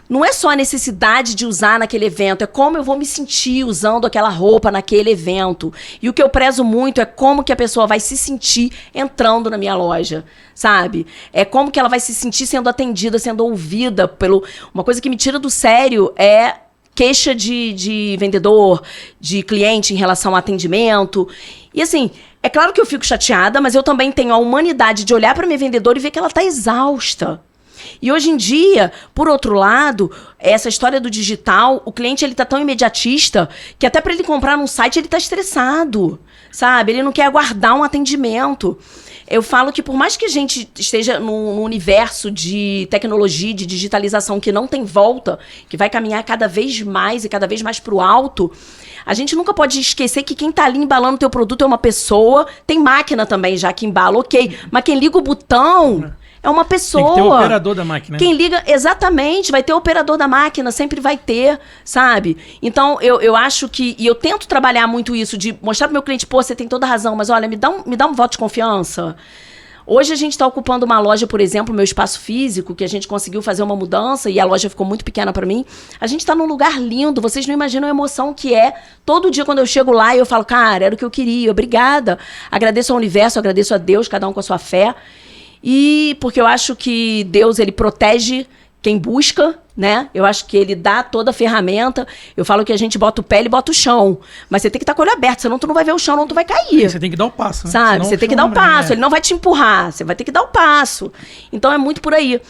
Não é só a necessidade de usar naquele evento, é como eu vou me sentir usando aquela roupa naquele evento. E o que eu prezo muito é como que a pessoa vai se sentir entrando na minha loja, sabe? É como que ela vai se sentir sendo atendida, sendo ouvida pelo... Uma coisa que me tira do sério é queixa de vendedor, de cliente em relação ao atendimento. E assim, é claro que eu fico chateada, mas eu também tenho a humanidade de olhar para minha vendedora e ver que ela tá exausta. E hoje em dia, por outro lado, essa história do digital, o cliente ele tá tão imediatista que até para ele comprar num site ele tá estressado, sabe? Ele não quer aguardar um atendimento. Eu falo que por mais que a gente esteja num universo de tecnologia, de digitalização que não tem volta, que vai caminhar cada vez mais e cada vez mais pro alto, a gente nunca pode esquecer que quem tá ali embalando o teu produto é uma pessoa, tem máquina também já que embala, ok, mas quem liga o botão... É uma pessoa. Tem que ter o operador da máquina. Quem liga, exatamente, vai ter o operador da máquina, sempre vai ter, sabe? Então, eu acho que, e eu tento trabalhar muito isso, de mostrar pro meu cliente, pô, você tem toda a razão, mas olha, me dá um voto de confiança. Hoje a gente está ocupando uma loja, por exemplo, meu espaço físico, que a gente conseguiu fazer uma mudança e a loja ficou muito pequena para mim. A gente está num lugar lindo, vocês não imaginam a emoção que é. Todo dia quando eu chego lá e eu falo, cara, era o que eu queria, obrigada. Agradeço ao universo, agradeço a Deus, cada um com a sua fé. E porque eu acho que Deus, ele protege quem busca, né? Eu acho que ele dá toda a ferramenta. Eu falo que a gente bota o pé, ele bota o chão. Mas você tem que estar com o olho aberto, senão tu não vai ver o chão, não tu vai cair. Você tem que dar o passo, né? Sabe? Senão Você tem que dar o passo. Ele não vai te empurrar, você vai ter que dar o passo. Então é muito por aí.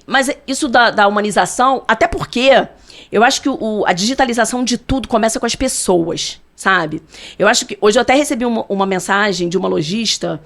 Mas isso da humanização, até porque eu acho que a digitalização de tudo começa com as pessoas. Sabe? Eu acho que... Hoje eu até recebi uma mensagem de uma lojista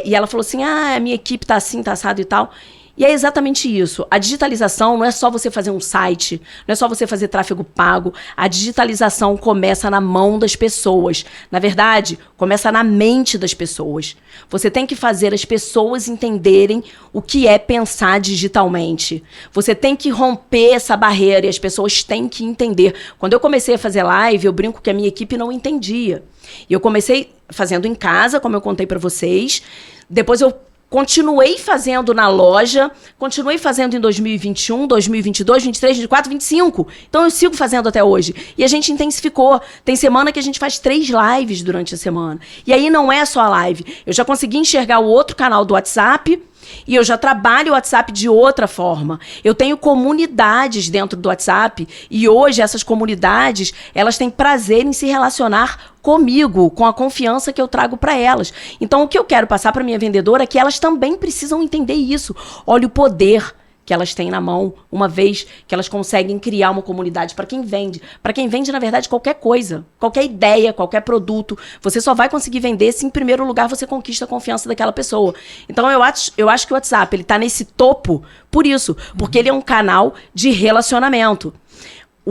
e ela falou assim, a minha equipe tá assim, tá assado e tal. E é exatamente isso. A digitalização não é só você fazer um site, não é só você fazer tráfego pago. A digitalização começa na mão das pessoas. Na verdade, começa na mente das pessoas. Você tem que fazer as pessoas entenderem o que é pensar digitalmente. Você tem que romper essa barreira e as pessoas têm que entender. Quando eu comecei a fazer live, eu brinco que a minha equipe não entendia. E eu comecei fazendo em casa, como eu contei para vocês. Depois eu continuei fazendo na loja, continuei fazendo em 2021, 2022, 23, 24, 25. Então eu sigo fazendo até hoje. E a gente intensificou. Tem semana que a gente faz 3 lives durante a semana. E aí não é só a live. Eu já consegui enxergar o outro canal do WhatsApp e eu já trabalho o WhatsApp de outra forma. Eu tenho comunidades dentro do WhatsApp e hoje essas comunidades, elas têm prazer em se relacionar comigo, com a confiança que eu trago para elas. Então o que eu quero passar para minha vendedora é que elas também precisam entender isso. Olha o poder que elas têm na mão, uma vez que elas conseguem criar uma comunidade para quem vende. Para quem vende, na verdade, qualquer coisa, qualquer ideia, qualquer produto. Você só vai conseguir vender se, em primeiro lugar, você conquista a confiança daquela pessoa. Então, eu acho que o WhatsApp ele tá nesse topo por isso, porque ele é um canal de relacionamento.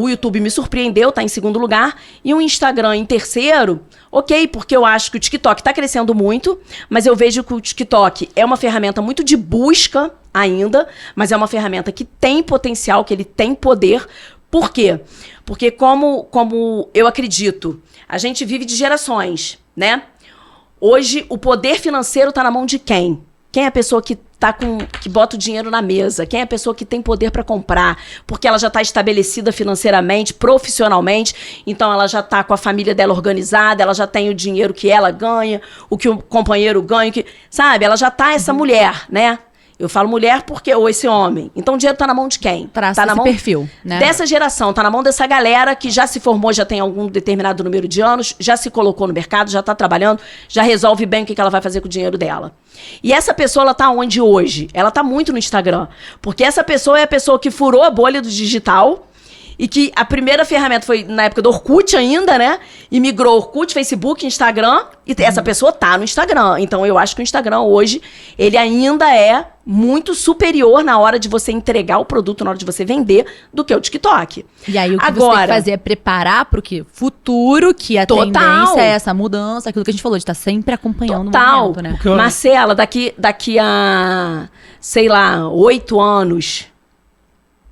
o YouTube me surpreendeu, tá em segundo lugar, e o Instagram em terceiro, ok, porque eu acho que o TikTok tá crescendo muito, mas eu vejo que o TikTok é uma ferramenta muito de busca ainda, mas é uma ferramenta que tem potencial, que ele tem poder. Por quê? Porque como eu acredito, a gente vive de gerações, né? Hoje, o poder financeiro tá na mão de quem? Quem é a pessoa que bota o dinheiro na mesa? Quem é a pessoa que tem poder para comprar? Porque ela já está estabelecida financeiramente, profissionalmente, então ela já está com a família dela organizada, ela já tem o dinheiro que ela ganha, o que o companheiro ganha, sabe? Ela já tá essa mulher, né? Eu falo mulher porque, ou esse homem. Então o dinheiro tá na mão de quem? Traça tá na esse mão perfil, né? Dessa geração, tá na mão dessa galera que já se formou, já tem algum determinado número de anos, já se colocou no mercado, já tá trabalhando, já resolve bem o que ela vai fazer com o dinheiro dela. E essa pessoa, ela tá onde hoje? Ela tá muito no Instagram. Porque essa pessoa é a pessoa que furou a bolha do digital e que a primeira ferramenta foi na época do Orkut ainda, né? E migrou Orkut, Facebook, Instagram. E essa pessoa tá no Instagram. Então, eu acho que o Instagram hoje, ele ainda é muito superior na hora de você entregar o produto, na hora de você vender, do que o TikTok. E aí, o que você tem que fazer é preparar pro quê? Futuro, que a tendência é essa mudança, aquilo que a gente falou, de estar sempre acompanhando o movimento, né? Marcela, daqui a, sei lá, 8 anos,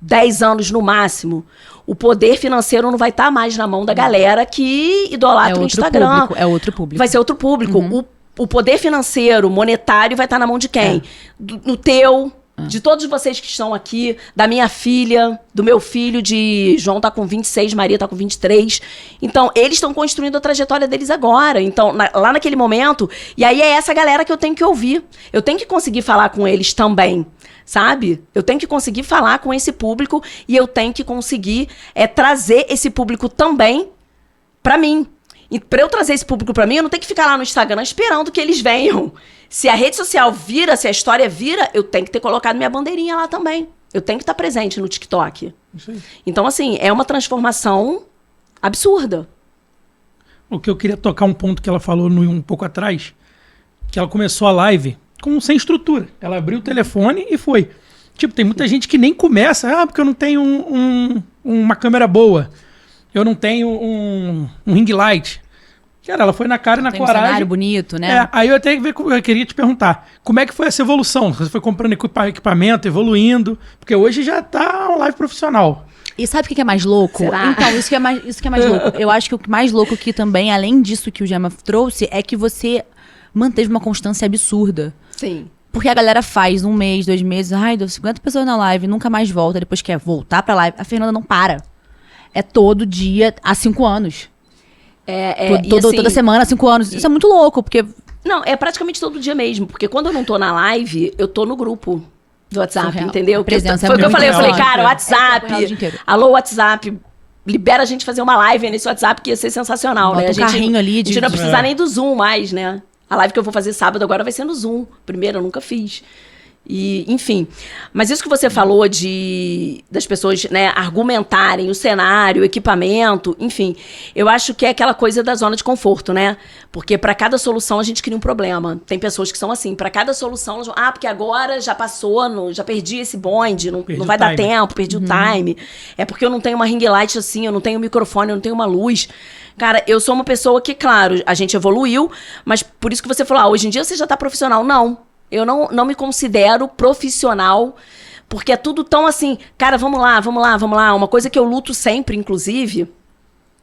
10 anos no máximo, o poder financeiro não vai estar mais na mão da galera que idolatra o Instagram. É outro público. Vai ser outro público. O poder financeiro, monetário, vai estar na mão de quem? No teu, de todos vocês que estão aqui, da minha filha, do meu filho, de João tá com 26, Maria tá com 23. Então, eles estão construindo a trajetória deles agora. Então, lá naquele momento, e aí é essa galera que eu tenho que ouvir. Eu tenho que conseguir falar com eles também. Sabe? Eu tenho que conseguir falar com esse público e eu tenho que conseguir trazer esse público também pra mim. E pra eu trazer esse público pra mim, eu não tenho que ficar lá no Instagram esperando que eles venham. Se a rede social vira, se a história vira, eu tenho que ter colocado minha bandeirinha lá também. Eu tenho que estar presente no TikTok. Isso aí. Então, assim, é uma transformação absurda. O que eu queria tocar um ponto que ela falou um pouco atrás, que ela começou a live sem estrutura. Ela abriu o telefone e foi. Tipo, tem muita gente que nem começa, porque eu não tenho uma câmera boa. Eu não tenho um ring light. Cara, ela foi na cara e na coragem. Um cenário bonito, né? Aí eu queria te perguntar, como é que foi essa evolução? Você foi comprando equipamento, evoluindo? Porque hoje já tá um live profissional. E sabe o que é mais louco? Será? Então, isso que é mais louco. Eu acho que o mais louco aqui também, além disso que o Gemma trouxe, é que você manteve uma constância absurda. Sim. Porque a galera faz 1 mês, 2 meses, deu 50 pessoas na live, nunca mais volta, depois quer voltar pra live. A Fernanda não para. É todo dia, há 5 anos. Toda semana, há 5 anos. Isso é muito louco, porque... Não, é praticamente todo dia mesmo. Porque quando eu não tô na live, eu tô no grupo do WhatsApp, Surreal. entendeu? Foi o que eu falei. Eu falei, cara, o WhatsApp, alô, WhatsApp, libera a gente fazer uma live nesse WhatsApp, que ia ser sensacional, bota né? um carrinho ali a gente não precisa nem do Zoom mais, né? A live que eu vou fazer sábado agora vai ser no Zoom. Primeiro, eu nunca fiz. E, enfim. Mas isso que você falou das pessoas, né, argumentarem o cenário, o equipamento, enfim. Eu acho que é aquela coisa da zona de conforto, né? Porque para cada solução a gente cria um problema. Tem pessoas que são assim, para cada solução, elas vão, porque agora já passou, já perdi esse bonde, não vai dar tempo, perdi o time. É porque eu não tenho uma ring light assim, eu não tenho um microfone, eu não tenho uma luz. Cara, eu sou uma pessoa que, claro, a gente evoluiu, mas por isso que você falou, hoje em dia você já tá profissional. Não, eu não me considero profissional, porque é tudo tão assim, cara, vamos lá. Uma coisa que eu luto sempre, inclusive,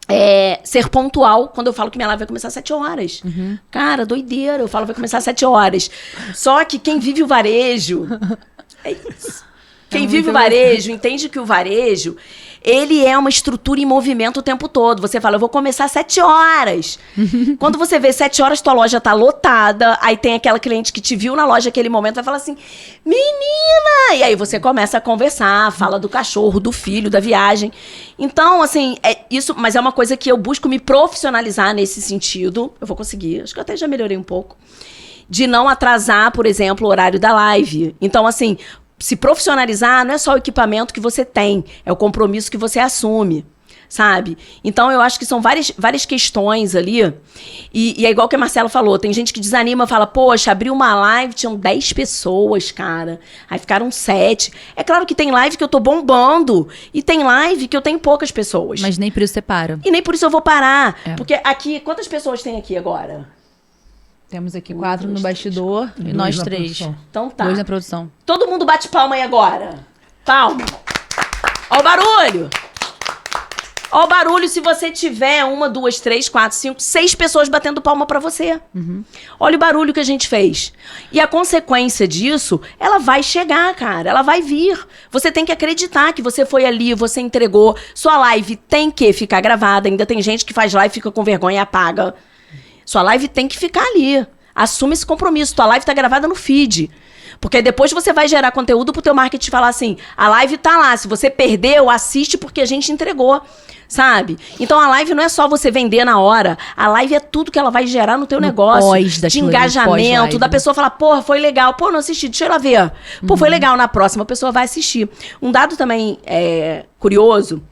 é ser pontual quando eu falo que minha live vai começar às 7 horas. Cara, doideira, eu falo vai começar às 7 horas. Só que quem vive o varejo, é isso. Quem vive o varejo, entende que o varejo, ele é uma estrutura em movimento o tempo todo. Você fala, eu vou começar às 7 horas. Quando você vê 7 horas, tua loja tá lotada, aí tem aquela cliente que te viu na loja naquele momento, vai falar assim, menina! E aí você começa a conversar, fala do cachorro, do filho, da viagem. Então, assim, isso, mas é uma coisa que eu busco me profissionalizar nesse sentido. Eu vou conseguir, acho que eu até já melhorei um pouco. De não atrasar, por exemplo, o horário da live. Então, assim, se profissionalizar não é só o equipamento que você tem, é o compromisso que você assume. sabe? Então, eu acho que são várias questões ali. E é igual que a Marcela falou. Tem gente que desanima, fala, poxa, abriu uma live, tinham 10 pessoas, cara. Aí ficaram 7. É claro que tem live que eu tô bombando. E tem live que eu tenho poucas pessoas. Mas nem por isso você para. E nem por isso eu vou parar. Porque aqui, quantas pessoas tem aqui agora? Temos aqui 4 no bastidor e nós 3. Então tá. 2 na produção. Todo mundo bate palma aí agora. Palma. Ó o barulho. Ó o barulho se você tiver 1, 2, 3, 4, 5, 6 pessoas batendo palma pra você. Olha o barulho que a gente fez. E a consequência disso, ela vai chegar, cara. Ela vai vir. Você tem que acreditar que você foi ali, você entregou. Sua live tem que ficar gravada. Ainda tem gente que faz live, fica com vergonha e apaga. Sua live tem que ficar ali. Assume esse compromisso. Tua live tá gravada no feed. Porque depois você vai gerar conteúdo pro teu marketing falar assim, a live tá lá. Se você perdeu, assiste porque a gente entregou. Sabe? Então a live não é só você vender na hora. A live é tudo que ela vai gerar no teu negócio. De engajamento, da pessoa falar, porra, foi legal. Pô, não assisti, deixa eu ver. Pô, foi legal. Na próxima a pessoa vai assistir. Um dado também curioso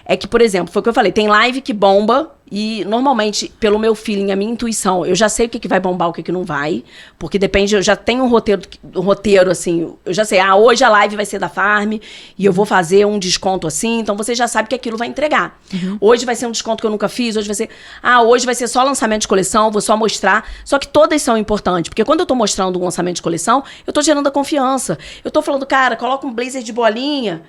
é que, por exemplo, foi o que eu falei, tem live que bomba e normalmente, pelo meu feeling, a minha intuição, eu já sei o que vai bombar, o que não vai, porque depende, eu já tenho um roteiro assim, eu já sei, hoje a live vai ser da Farm e eu vou fazer um desconto assim, então você já sabe que aquilo vai entregar. Hoje vai ser um desconto que eu nunca fiz, hoje vai ser, hoje vai ser só lançamento de coleção, vou só mostrar, só que todas são importantes, porque quando eu tô mostrando um lançamento de coleção, eu tô gerando a confiança, eu tô falando, cara, coloca um blazer de bolinha,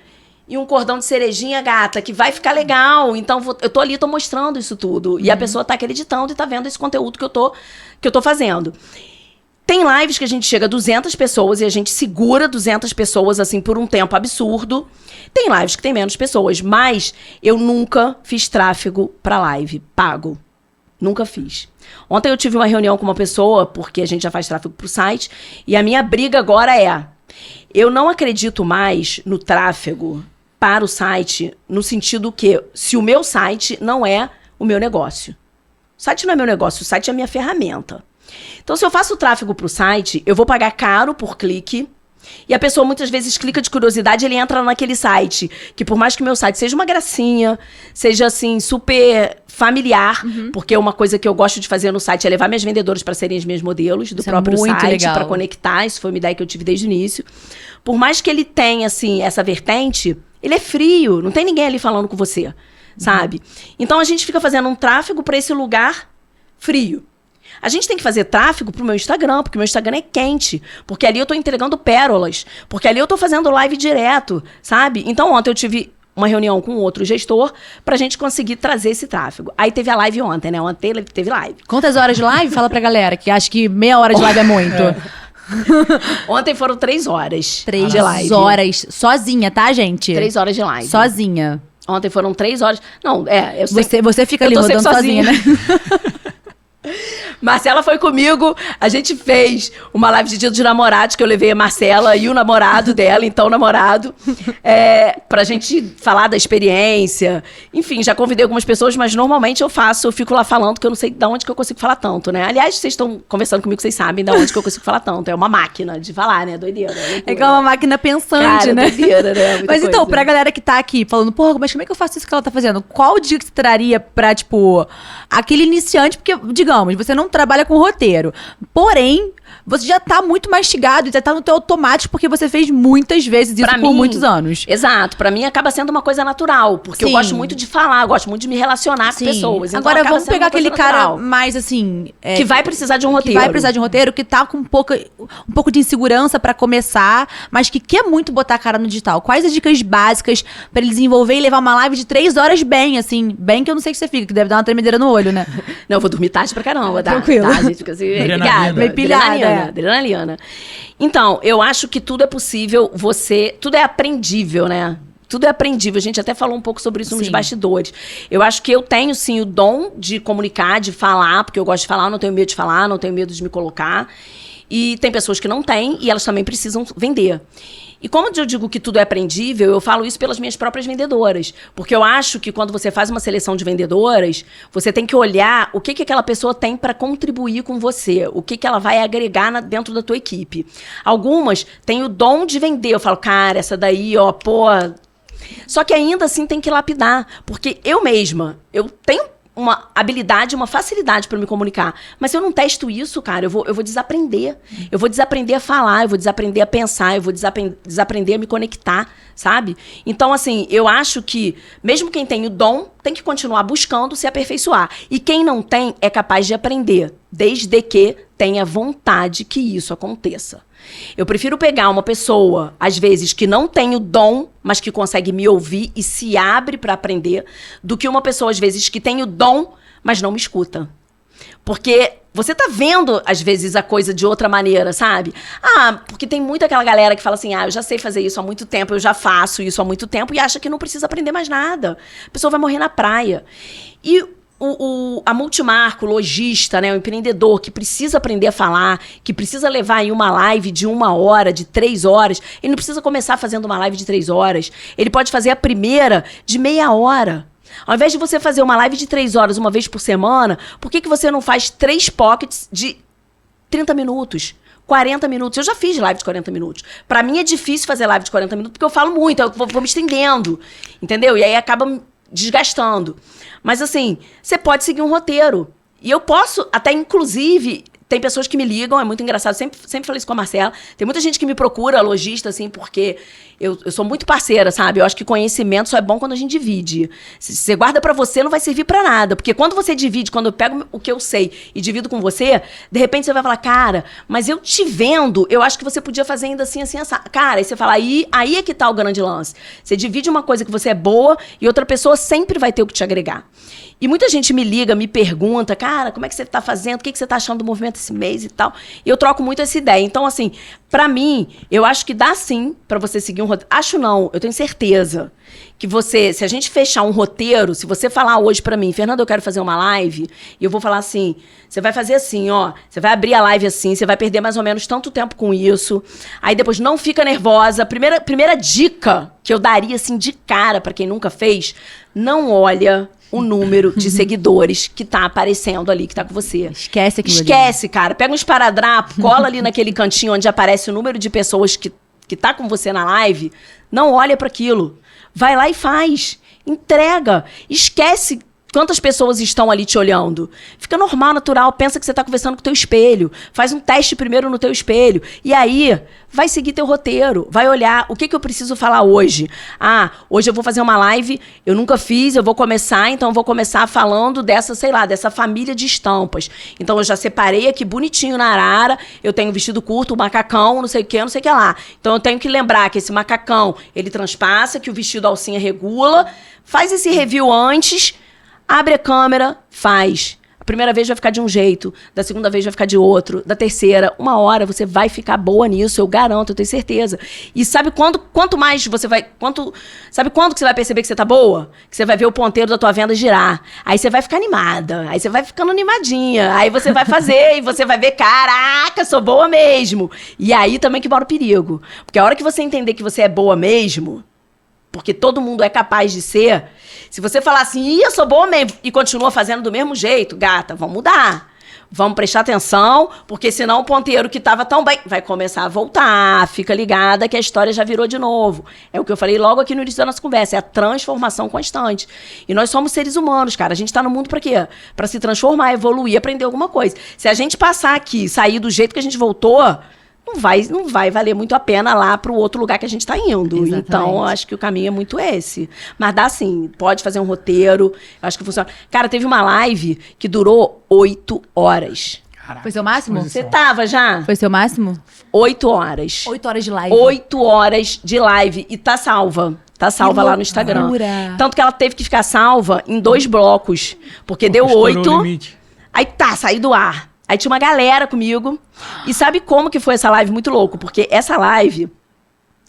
e um cordão de cerejinha, gata, que vai ficar legal. Então, eu tô ali, tô mostrando isso tudo. E a pessoa tá acreditando e tá vendo esse conteúdo que eu tô fazendo. Tem lives que a gente chega a 200 pessoas e a gente segura 200 pessoas, assim, por um tempo absurdo. Tem lives que tem menos pessoas, mas eu nunca fiz tráfego pra live pago. Nunca fiz. Ontem eu tive uma reunião com uma pessoa, porque a gente já faz tráfego pro site, e a minha briga agora eu não acredito mais no tráfego para o site, no sentido que, se o meu site não é o meu negócio. O site não é meu negócio, o site é a minha ferramenta. Então, se eu faço tráfego para o site, eu vou pagar caro por clique, e a pessoa muitas vezes clica de curiosidade, ele entra naquele site, que por mais que o meu site seja uma gracinha, seja assim, super familiar, porque uma coisa que eu gosto de fazer no site é levar minhas vendedoras para serem os meus modelos do próprio site, para conectar, isso foi uma ideia que eu tive desde o início. Por mais que ele tenha, assim, essa vertente, ele é frio, não tem ninguém ali falando com você, sabe? Então a gente fica fazendo um tráfego para esse lugar frio. A gente tem que fazer tráfego pro meu Instagram, porque o meu Instagram é quente. Porque ali eu tô entregando pérolas. Porque ali eu tô fazendo live direto, sabe? Então ontem eu tive uma reunião com outro gestor pra gente conseguir trazer esse tráfego. Aí teve a live ontem, né? Ontem teve live. Quantas horas de live? Fala pra galera, que acho que meia hora de live é muito. Ontem foram 3 horas 3 de live. 3 horas sozinha, tá, gente? 3 horas de live. Sozinha. Ontem foram 3 horas. Não, Você fica ali rodando sozinha, né? Marcela foi comigo, a gente fez uma live de dia dos namorados, que eu levei a Marcela e o namorado dela, então namorado, pra gente falar da experiência. Enfim, já convidei algumas pessoas, mas normalmente eu fico lá falando, que eu não sei de onde que eu consigo falar tanto, né? Aliás, vocês estão conversando comigo, vocês sabem de onde que eu consigo falar tanto. É uma máquina de falar, né? Doideira. É igual uma máquina pensante, né? Doideira, né? Muita mas então, coisa. Pra galera que tá aqui falando, porra, mas como é que eu faço isso que ela tá fazendo? Qual dica que você traria pra, tipo, aquele iniciante? Porque, digamos, você não trabalha com roteiro. Porém, você já tá muito mastigado, já tá no teu automático, porque você fez muitas vezes isso por muitos anos. Exato. Pra mim, acaba sendo uma coisa natural. Porque eu gosto muito de falar, eu gosto muito de me relacionar com pessoas. Então, agora, vamos pegar aquele cara mais, assim... que vai precisar de um roteiro. Que vai precisar de um roteiro, que tá com um pouco de insegurança pra começar, mas que quer muito botar a cara no digital. Quais as dicas básicas pra ele desenvolver e levar uma live de 3 horas bem, assim? Bem que eu não sei que você fica, que deve dar uma tremedeira no olho, né? Não, eu vou dormir tarde pra caramba, tá? Tranquilo. Tá, a gente fica assim, meio pilhada. Adrenalina. Então, eu acho que tudo é possível, tudo é aprendível, né? Tudo é aprendível. A gente até falou um pouco sobre isso nos bastidores. Eu acho que eu tenho, sim, o dom de comunicar, de falar, porque eu gosto de falar, não tenho medo de falar, não tenho medo de me colocar. E tem pessoas que não têm e elas também precisam vender. E como eu digo que tudo é aprendível, eu falo isso pelas minhas próprias vendedoras. Porque eu acho que quando você faz uma seleção de vendedoras, você tem que olhar o que aquela pessoa tem para contribuir com você. O que ela vai agregar dentro da tua equipe. Algumas têm o dom de vender. Eu falo, cara, essa daí, ó, pô... Só que ainda assim tem que lapidar, porque eu mesma, eu tenho uma habilidade, uma facilidade para me comunicar. Mas se eu não testo isso, cara, eu vou desaprender. Eu vou desaprender a falar, eu vou desaprender a pensar, eu vou desaprender a me conectar, sabe? Então, assim, eu acho que mesmo quem tem o dom tem que continuar buscando se aperfeiçoar. E quem não tem é capaz de aprender, desde que tenha vontade que isso aconteça. Eu prefiro pegar uma pessoa, às vezes, que não tem o dom, mas que consegue me ouvir e se abre para aprender, do que uma pessoa, às vezes, que tem o dom, mas não me escuta. Porque você tá vendo, às vezes, a coisa de outra maneira, sabe? Porque tem muita aquela galera que fala assim, eu já sei fazer isso há muito tempo, eu já faço isso há muito tempo, e acha que não precisa aprender mais nada. A pessoa vai morrer na praia. E a multimarca, o lojista, né, o empreendedor que precisa aprender a falar, que precisa levar aí uma live de 1 hora, de 3 horas, ele não precisa começar fazendo uma live de 3 horas. Ele pode fazer a primeira de meia hora. Ao invés de você fazer uma live de 3 horas uma vez por semana, por que você não faz 3 pockets de 30 minutos? 40 minutos. Eu já fiz live de 40 minutos. Pra mim é difícil fazer live de 40 minutos porque eu falo muito, eu vou me estendendo, entendeu? E aí acaba desgastando. Mas assim, você pode seguir um roteiro. E eu posso, até inclusive, tem pessoas que me ligam, é muito engraçado, sempre falei isso com a Marcela, tem muita gente que me procura, lojista, assim, porque eu sou muito parceira, sabe? Eu acho que conhecimento só é bom quando a gente divide. Se você guarda pra você, não vai servir pra nada. Porque quando você divide, quando eu pego o que eu sei e divido com você, de repente você vai falar, cara, mas eu te vendo, eu acho que você podia fazer ainda assim, assim, assim. Cara, aí você fala, aí é que tá o grande lance. Você divide uma coisa que você é boa e outra pessoa sempre vai ter o que te agregar. E muita gente me liga, me pergunta, cara, como é que você tá fazendo? O que você tá achando do movimento esse mês e tal? E eu troco muito essa ideia. Então, assim, pra mim, eu acho que dá sim pra você seguir um roteiro. Acho não, eu tenho certeza que você, se a gente fechar um roteiro, se você falar hoje pra mim, Fernanda, eu quero fazer uma live, e eu vou falar assim, você vai fazer assim, ó, você vai abrir a live assim, você vai perder mais ou menos tanto tempo com isso, aí depois não fica nervosa. Primeira dica que eu daria, assim, de cara pra quem nunca fez, não olha o número de seguidores que tá aparecendo ali, que tá com você. Esquece aquilo. Esquece, cara. Pega um esparadrapo, cola ali naquele cantinho onde aparece o número de pessoas que tá com você na live. Não olha para aquilo. Vai lá e faz. Entrega. Esquece quantas pessoas estão ali te olhando. Fica normal, natural. Pensa que você tá conversando com o teu espelho. Faz um teste primeiro no teu espelho. E aí, vai seguir teu roteiro. Vai olhar o que eu preciso falar hoje. Hoje eu vou fazer uma live, eu nunca fiz, eu vou começar, então eu vou começar falando dessa, sei lá, dessa família de estampas. Então eu já separei aqui bonitinho na arara, eu tenho vestido curto, o macacão, não sei o que lá. Então eu tenho que lembrar que esse macacão, ele transpassa, que o vestido alcinha regula. Faz esse review antes. Abre a câmera, faz. A primeira vez vai ficar de um jeito, da segunda vez vai ficar de outro, da terceira, 1 hora você vai ficar boa nisso, eu garanto, eu tenho certeza. E sabe quanto mais você vai... Sabe quando que você vai perceber que você tá boa? Que você vai ver o ponteiro da tua venda girar. Aí você vai ficar animada, aí você vai ficando animadinha, aí você vai fazer e você vai ver, caraca, sou boa mesmo. E aí também que mora o perigo. Porque a hora que você entender que você é boa mesmo, porque todo mundo é capaz de ser... Se você falar assim, eu sou boa mesmo, e continua fazendo do mesmo jeito, gata, vamos mudar. Vamos prestar atenção, porque senão o ponteiro que estava tão bem vai começar a voltar. Fica ligada que a história já virou de novo. É o que eu falei logo aqui no início da nossa conversa, é a transformação constante. E nós somos seres humanos, cara. A gente tá no mundo pra quê? Pra se transformar, evoluir, aprender alguma coisa. Se a gente passar aqui, sair do jeito que a gente voltou... Não vai valer muito a pena lá pro outro lugar que a gente tá indo. Exatamente. Então, eu acho que o caminho é muito esse. Mas dá sim, pode fazer um roteiro, eu acho que funciona. Cara, teve uma live que durou 8 horas. Caraca, foi seu máximo? Você tava já? Foi seu máximo? 8 horas. 8 horas de live? 8 horas de live. E tá salva. Tá salva lá no Instagram. Tanto que ela teve que ficar salva em 2 blocos. Porque deu 8. Aí saiu do ar. Aí tinha uma galera comigo. E sabe como que foi essa live? Muito louco. Porque essa live...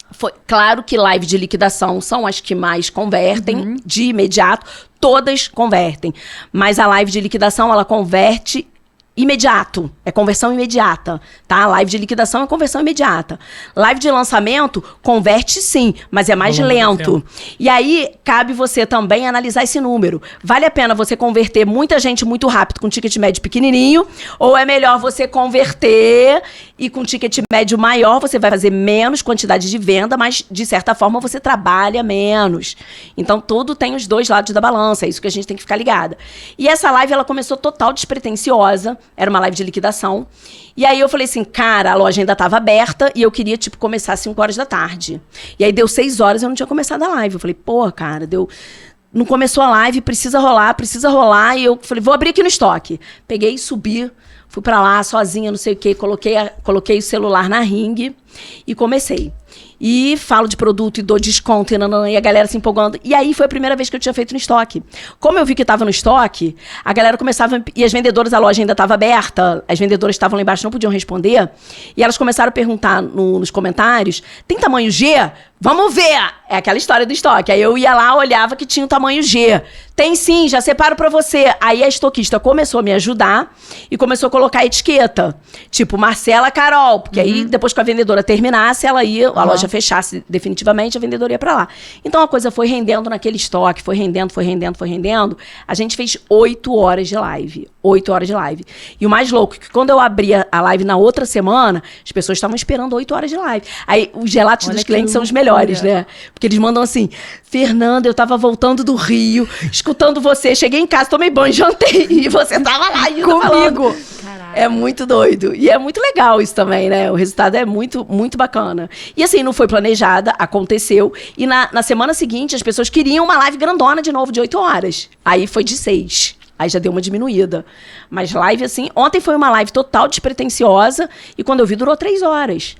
foi claro que live de liquidação são as que mais convertem de imediato. Todas convertem. Mas a live de liquidação, ela converte imediato, é conversão imediata, tá? Live de liquidação é conversão imediata. Live de lançamento, converte sim, mas é mais lento. E aí, cabe você também analisar esse número. Vale a pena você converter muita gente muito rápido com ticket médio pequenininho, ou é melhor você converter e com ticket médio maior, você vai fazer menos quantidade de venda, mas, de certa forma, você trabalha menos. Então, tudo tem os dois lados da balança, é isso que a gente tem que ficar ligada. E essa live, ela começou total despretensiosa, era uma live de liquidação. E aí eu falei assim, cara, a loja ainda estava aberta e eu queria, tipo, começar às 5 horas da tarde. E aí deu 6 horas e eu não tinha começado a live. Eu falei, pô, cara, não começou a live, precisa rolar. E eu falei, vou abrir aqui no estoque. Peguei e subi, fui pra lá sozinha, não sei o quê, coloquei o celular na ring e comecei. E falo de produto e dou desconto e a galera se empolgando. E aí foi a primeira vez que eu tinha feito no estoque. Como eu vi que estava no estoque, a galera começava... E as vendedoras, a loja ainda estava aberta, as vendedoras estavam lá embaixo, não podiam responder. E elas começaram a perguntar nos comentários, tem tamanho G? Vamos ver! É aquela história do estoque. Aí eu ia lá, olhava que tinha o tamanho G. Tem sim, já separo pra você. Aí a estoquista começou a me ajudar e começou a colocar a etiqueta. Tipo, Marcela Carol. Porque aí, depois que a vendedora terminasse, ela ia, a loja fechasse definitivamente, a vendedora ia pra lá. Então a coisa foi rendendo naquele estoque, foi rendendo. A gente fez 8 horas de live. 8 horas de live. E o mais louco é que quando eu abri a live na outra semana, as pessoas estavam esperando 8 horas de live. Aí os relatos dos clientes são os melhores, né? Porque eles mandam assim, Fernanda, eu tava voltando do Rio, escutando você, cheguei em casa, tomei banho, jantei, e você tava lá ainda comigo. É muito doido. E é muito legal isso também, né? O resultado é muito, muito bacana. E assim, não foi planejada, aconteceu. E na semana seguinte, as pessoas queriam uma live grandona de novo, de 8 horas. Aí foi de 6. Aí já deu uma diminuída. Mas live, assim... Ontem foi uma live total despretensiosa. E quando eu vi, durou 3 horas.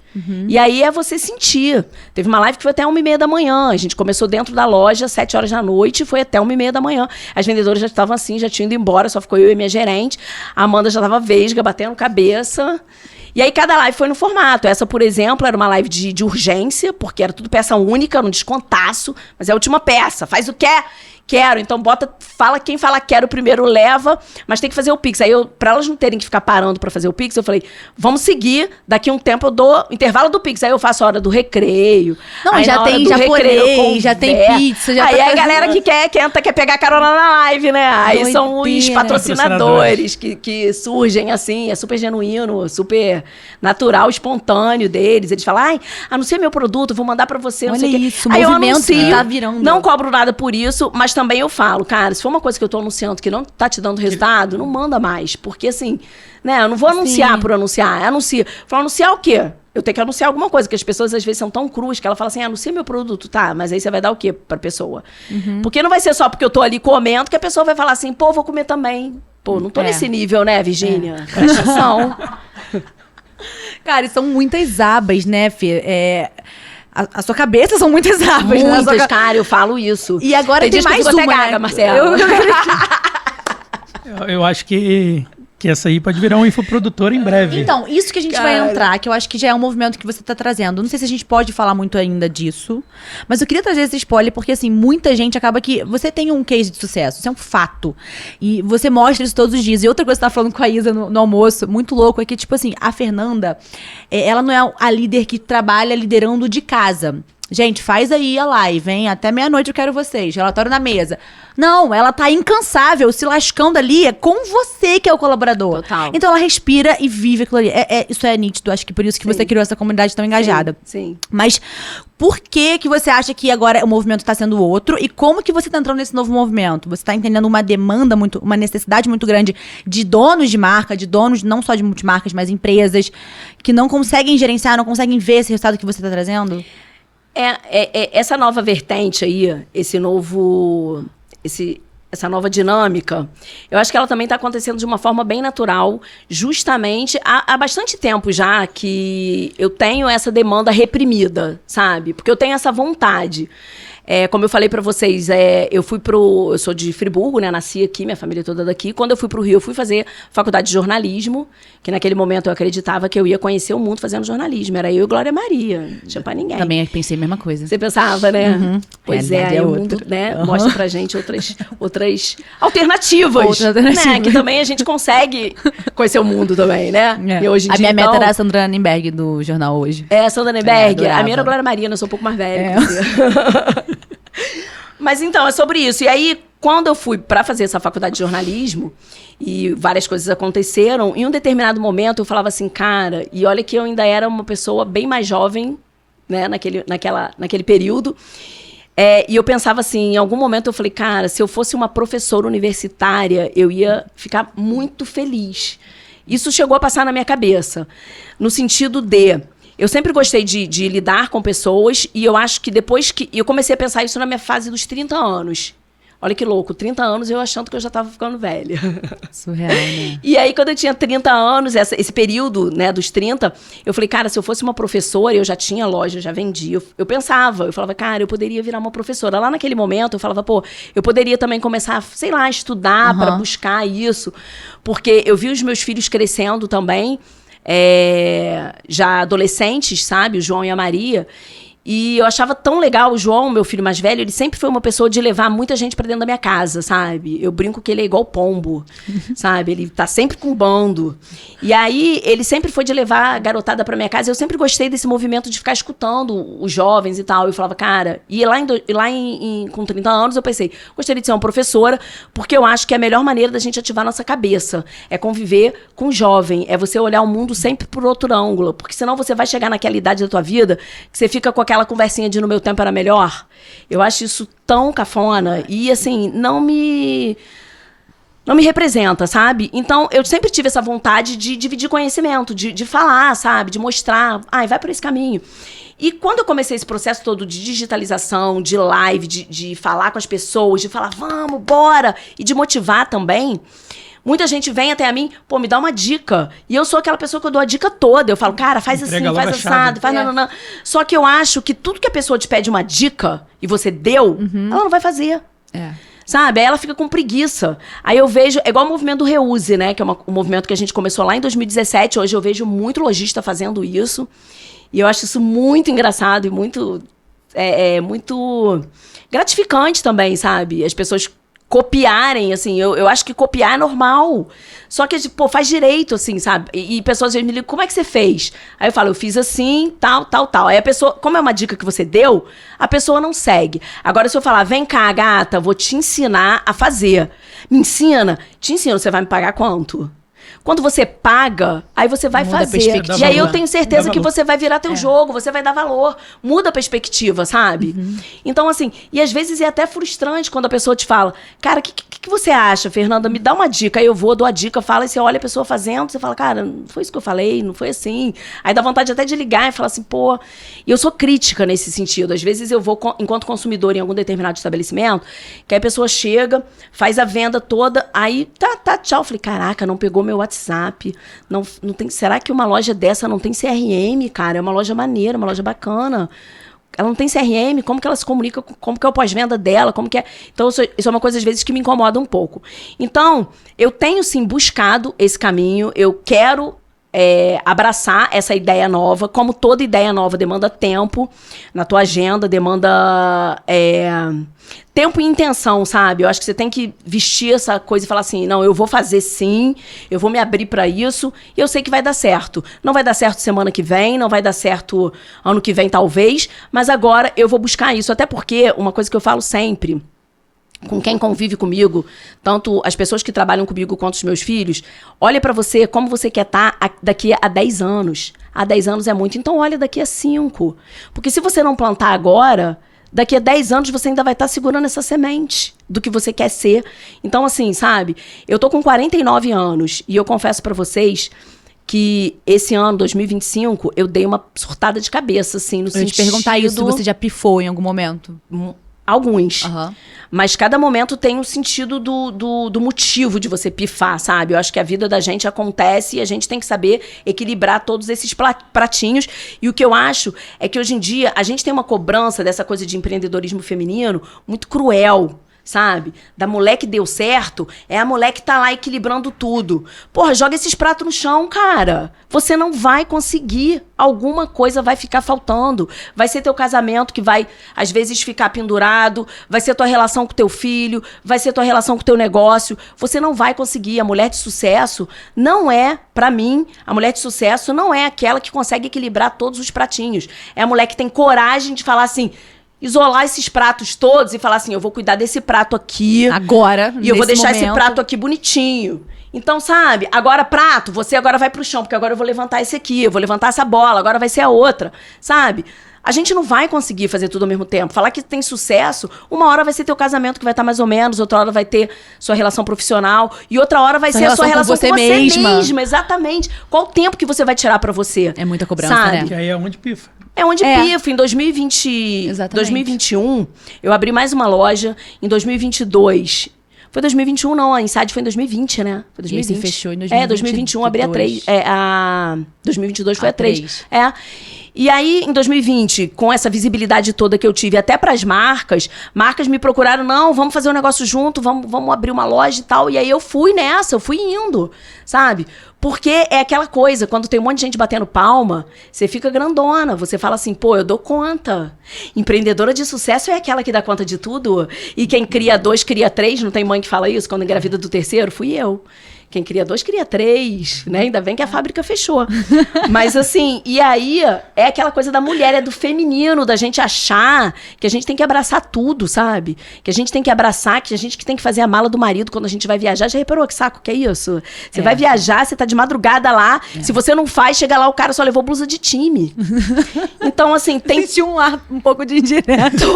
E aí é você sentir. Teve uma live que foi até 1h30 da manhã. A gente começou dentro da loja, 7 horas da noite. E foi até 1h30 da manhã. As vendedoras já estavam assim, já tinham ido embora. Só ficou eu e minha gerente. A Amanda já estava vesga, batendo cabeça. E aí cada live foi no formato. Essa, por exemplo, era uma live de urgência. Porque era tudo peça única, no descontaço. Mas é a última peça. Faz o que é... Quero, então quem fala quero primeiro leva, mas tem que fazer o Pix. Aí pra elas não terem que ficar parando pra fazer o Pix, eu falei, vamos seguir, daqui a um tempo eu dou intervalo do Pix. Aí eu faço a hora do recreio. Não, aí já tem japonês, já tem pizza. Já aí a galera que quer pegar carona na live, né? Aí são os patrocinadores que surgem assim, é super genuíno, super natural, espontâneo deles. Eles falam, ai, anuncia meu produto, vou mandar pra você, não sei o quê. Isso, aí eu movimento anuncio, tá virando. Não cobro nada por isso, mas também eu falo, cara, se for uma coisa que eu tô anunciando que não tá te dando resultado, não manda mais. Porque assim, né, eu não vou anunciar por anunciar. Falo, anunciar o quê? Eu tenho que anunciar alguma coisa, que as pessoas às vezes são tão cruas que ela fala assim, anuncia meu produto, tá, mas aí você vai dar o quê pra pessoa? Porque não vai ser só porque eu tô ali comendo que a pessoa vai falar assim, pô, vou comer também. Pô, não tô nesse nível, né, Virgínia? Presta atenção. Cara, e são muitas abas, né, Fê? A sua cabeça são muitas abas, né? Muitas, cara, eu falo isso. E agora tem mais uma, gaga, Marcelo. Eu acho que essa aí pode virar um infoprodutor em breve. Então, isso que a gente vai entrar, que eu acho que já é um movimento que você tá trazendo. Não sei se a gente pode falar muito ainda disso, mas eu queria trazer esse spoiler porque, assim, muita gente acaba que... Você tem um case de sucesso, isso é um fato. E você mostra isso todos os dias. E outra coisa que você tá falando com a Isa no almoço, muito louco, é que, tipo assim, a Fernanda, ela não é a líder que trabalha liderando de casa. Gente, faz aí a live, hein? Até meia-noite eu quero vocês. Relatório na mesa. Não, ela tá incansável, se lascando ali. É com você que é o colaborador. Total. Então ela respira e vive aquilo ali. Isso é nítido. Acho que por isso que você criou essa comunidade tão engajada. Sim. Mas por que você acha que agora o movimento tá sendo outro? E como que você tá entrando nesse novo movimento? Você tá entendendo uma demanda, uma necessidade muito grande de donos de marca, de donos não só de multimarcas, mas empresas que não conseguem gerenciar, não conseguem ver esse resultado que você tá trazendo? Essa nova vertente aí, essa nova dinâmica, eu acho que ela também está acontecendo de uma forma bem natural, justamente há bastante tempo já que eu tenho essa demanda reprimida, sabe? Porque eu tenho essa vontade. Como eu falei pra vocês, eu sou de Friburgo, né? Nasci aqui, minha família toda daqui. Quando eu fui pro Rio, eu fui fazer faculdade de jornalismo, que naquele momento eu acreditava que eu ia conhecer o mundo fazendo jornalismo. Era eu e Glória Maria, não tinha pra ninguém. Também pensei a mesma coisa. Você pensava, né? Uhum. Pois Realidade aí o mundo, né, mostra pra gente outras alternativas. Né? Que também a gente consegue conhecer o mundo também, né? E hoje em a dia, minha meta então, era a Sandra Nenberg do Jornal Hoje. a Sandra Nenberg. adorava. A minha era a Glória Maria, eu sou um pouco mais velha que você. Mas então, é sobre isso. E aí, quando eu fui para fazer essa faculdade de jornalismo, e várias coisas aconteceram, em um determinado momento eu falava assim, cara, e olha que eu ainda era uma pessoa bem mais jovem, né, naquele período, e eu pensava assim, em algum momento eu falei, cara, se eu fosse uma professora universitária, eu ia ficar muito feliz. Isso chegou a passar na minha cabeça, no sentido de... Eu sempre gostei de lidar com pessoas e eu acho que depois que... Eu comecei a pensar isso na minha fase dos 30 anos. Olha que louco, 30 anos eu achando que eu já estava ficando velha. Surreal, né? E aí, quando eu tinha 30 anos, esse período, né, dos 30, eu falei, cara, se eu fosse uma professora, eu já tinha loja, já vendia. Eu pensava, eu falava, cara, eu poderia virar uma professora. Lá naquele momento, eu falava, pô, eu poderia também começar, sei lá, a estudar para buscar isso. Porque eu vi os meus filhos crescendo também, já adolescentes, sabe? O João e a Maria. E eu achava tão legal o João, meu filho mais velho, ele sempre foi uma pessoa de levar muita gente pra dentro da minha casa, sabe? Eu brinco que ele é igual pombo, sabe? Ele tá sempre com bando. E aí, ele sempre foi de levar a garotada pra minha casa. Eu sempre gostei desse movimento de ficar escutando os jovens e tal. Eu falava, cara... E com 30 anos eu pensei, gostaria de ser uma professora, porque eu acho que é a melhor maneira da gente ativar nossa cabeça. É conviver com o jovem. É você olhar o mundo sempre por outro ângulo. Porque senão você vai chegar naquela idade da tua vida que você fica com aquela conversinha de no meu tempo era melhor. Eu acho isso tão cafona e, assim, não me representa, sabe? Então, eu sempre tive essa vontade de dividir conhecimento, de falar, sabe? De mostrar, vai por esse caminho. E quando eu comecei esse processo todo de digitalização, de live, de falar com as pessoas, de falar, vamos, bora, e de motivar também... Muita gente vem até a mim, pô, me dá uma dica. E eu sou aquela pessoa que eu dou a dica toda. Eu falo, cara, faz Entrega assim, faz logo a assado, chave. faz não. Só que eu acho que tudo que a pessoa te pede uma dica e você deu, ela não vai fazer. Sabe? Aí ela fica com preguiça. Aí eu vejo, é igual o movimento do Reuse, né? Que é um movimento que a gente começou lá em 2017. Hoje eu vejo muito lojista fazendo isso. E eu acho isso muito engraçado e muito gratificante também, sabe? As pessoas copiarem, assim, eu acho que copiar é normal. Só que, pô, faz direito, assim, sabe? E pessoas às vezes me ligam, como é que você fez? Aí eu falo, eu fiz assim, tal. Aí a pessoa, como é uma dica que você deu, a pessoa não segue. Agora, se eu falar, vem cá, gata, vou te ensinar a fazer. Me ensina? Te ensino, você vai me pagar quanto? Quando você paga, aí você vai Muda a fazer. perspectiva. E aí eu tenho certeza Dá que valor. você vai virar teu jogo, você vai dar valor. Muda a perspectiva, sabe? Então, assim, e às vezes é até frustrante quando a pessoa te fala, cara, o que você acha, Fernanda? Me dá uma dica. Aí eu vou, dou a dica, falo, e você olha a pessoa fazendo, você fala, cara, não foi isso que eu falei, não foi assim. Aí dá vontade até de ligar e falar assim, pô... E eu sou crítica nesse sentido. Às vezes eu vou, enquanto consumidor, em algum determinado estabelecimento, que aí a pessoa chega, faz a venda toda, aí tá, tchau. Eu falei, caraca, não pegou meu WhatsApp. Não tem, será que uma loja dessa não tem CRM, cara? É uma loja maneira, uma loja bacana. Ela não tem CRM, como que ela se comunica, como que é o pós-venda dela, como que é... Então, isso é uma coisa, às vezes, que me incomoda um pouco. Então, eu tenho, sim, buscado esse caminho, eu quero abraçar essa ideia nova, como toda ideia nova demanda tempo na tua agenda, demanda... tempo e intenção, sabe? Eu acho que você tem que vestir essa coisa e falar assim, não, eu vou fazer sim, eu vou me abrir pra isso, e eu sei que vai dar certo. Não vai dar certo semana que vem, não vai dar certo ano que vem, talvez, mas agora eu vou buscar isso. Até porque, uma coisa que eu falo sempre, com quem convive comigo, tanto as pessoas que trabalham comigo quanto os meus filhos, olha pra você como você quer estar daqui a 10 anos. Há 10 anos é muito, então olha daqui a 5. Porque se você não plantar agora... Daqui a 10 anos você ainda vai estar segurando essa semente do que você quer ser. Então, assim, sabe? Eu tô com 49 anos e eu confesso pra vocês que esse ano, 2025, eu dei uma surtada de cabeça, assim, no sentido... Eu ia te perguntar isso, se você já pifou em algum momento. Alguns. Aham. Mas cada momento tem um sentido do motivo de você pifar, sabe? Eu acho que a vida da gente acontece e a gente tem que saber equilibrar todos esses pratinhos. E o que eu acho é que hoje em dia a gente tem uma cobrança dessa coisa de empreendedorismo feminino muito cruel, sabe? Da mulher que deu certo, é a mulher que tá lá equilibrando tudo. Porra, joga esses pratos no chão, cara. Você não vai conseguir. Alguma coisa vai ficar faltando. Vai ser teu casamento que vai, às vezes, ficar pendurado. Vai ser tua relação com teu filho. Vai ser tua relação com teu negócio. Você não vai conseguir. A mulher de sucesso não é, pra mim, a mulher de sucesso não é aquela que consegue equilibrar todos os pratinhos. É a mulher que tem coragem de falar assim... Isolar esses pratos todos e falar assim, eu vou cuidar desse prato aqui. Agora, e eu vou deixar momento. esse prato aqui bonitinho. Então, sabe, agora prato, você agora vai pro chão, porque agora eu vou levantar esse aqui, eu vou levantar essa bola, agora vai ser a outra, sabe? A gente não vai conseguir fazer tudo ao mesmo tempo. Falar que tem sucesso, uma hora vai ser teu casamento que vai estar mais ou menos, outra hora vai ter sua relação profissional, e outra hora vai ser a sua relação com você mesma. Exatamente. Qual o tempo que você vai tirar pra você? É muita cobrança, sabe? né? Que aí é onde pifa. É onde pifa. Em 2021, eu abri mais uma loja. Em 2022... Foi 2021, não. A Inside foi em 2020, né? Foi 2020. E esse fechou em 2022. 2021 abri a 3. 2022 foi a 3. 3. E aí, em 2020, com essa visibilidade toda que eu tive, até pras marcas me procuraram, não, vamos fazer um negócio junto, vamos abrir uma loja e tal. E aí eu fui nessa, eu fui indo, sabe? Porque é aquela coisa, quando tem um monte de gente batendo palma, você fica grandona, você fala assim, pô, eu dou conta. Empreendedora de sucesso é aquela que dá conta de tudo. E quem cria 2, cria 3, não tem mãe que fala isso? Quando engravida do terceiro, fui eu. Quem cria 2, cria 3, né? Ainda bem que a fábrica fechou. Mas assim, e aí é aquela coisa da mulher, é do feminino, da gente achar que a gente tem que abraçar tudo, sabe? Que a gente tem que abraçar, que a gente que tem que fazer a mala do marido quando a gente vai viajar. Já reparou que saco que é isso? Você vai viajar, você tá de madrugada lá, se você não faz, chega lá, o cara só levou blusa de time. Então, assim, tem... Senti um pouco de indireto.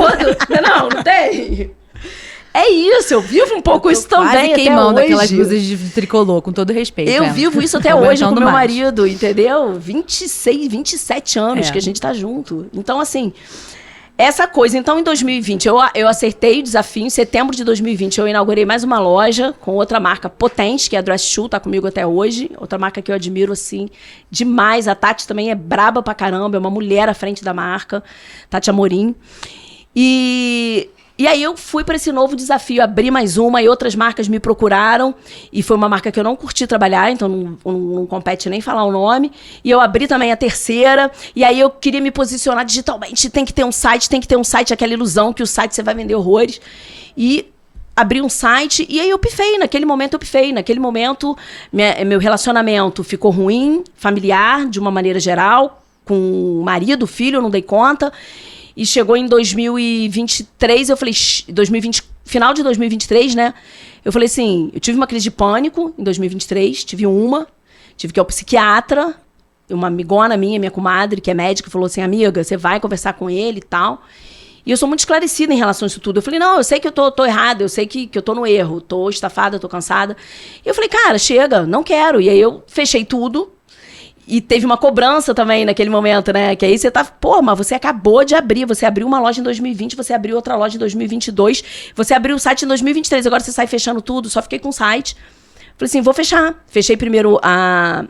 Não tem... É isso, eu vivo um pouco isso também quase queimando até hoje. Aquelas blusas de tricolor, com todo respeito. Eu vivo isso até hoje com meu mais. marido, entendeu? 26, 27 anos que a gente tá junto. Então, assim, essa coisa. Então, em 2020, eu acertei o desafio. Em setembro de 2020, eu inaugurei mais uma loja com outra marca potente, que é a Dress Shoe, tá comigo até hoje. Outra marca que eu admiro, assim, demais. A Tati também é braba pra caramba, é uma mulher à frente da marca. Tati Amorim. E aí eu fui para esse novo desafio, abri mais uma e outras marcas me procuraram. E foi uma marca que eu não curti trabalhar, então não compete nem falar o nome. E eu abri também a terceira. E aí eu queria me posicionar digitalmente. Tem que ter um site, aquela ilusão que o site você vai vender horrores. E abri um site e aí eu pifei. Naquele momento, meu relacionamento ficou ruim, familiar, de uma maneira geral. Com o marido, filho, eu não dei conta. E chegou em 2023, eu falei... Final de 2023, né? Eu falei assim... Eu tive uma crise de pânico em 2023. Tive que ir ao psiquiatra. Uma amigona minha comadre, que é médica, falou assim... Amiga, você vai conversar com ele e tal. E eu sou muito esclarecida em relação a isso tudo. Eu falei, não, eu sei que eu tô errada. Eu sei que eu tô no erro. Tô estafada, tô cansada. E eu falei, cara, chega, não quero. E aí eu fechei tudo. E teve uma cobrança também naquele momento, né? Que aí você tá... Pô, mas você acabou de abrir. Você abriu uma loja em 2020, você abriu outra loja em 2022. Você abriu o site em 2023. Agora você sai fechando tudo. Só fiquei com o site. Falei assim, vou fechar. Fechei primeiro a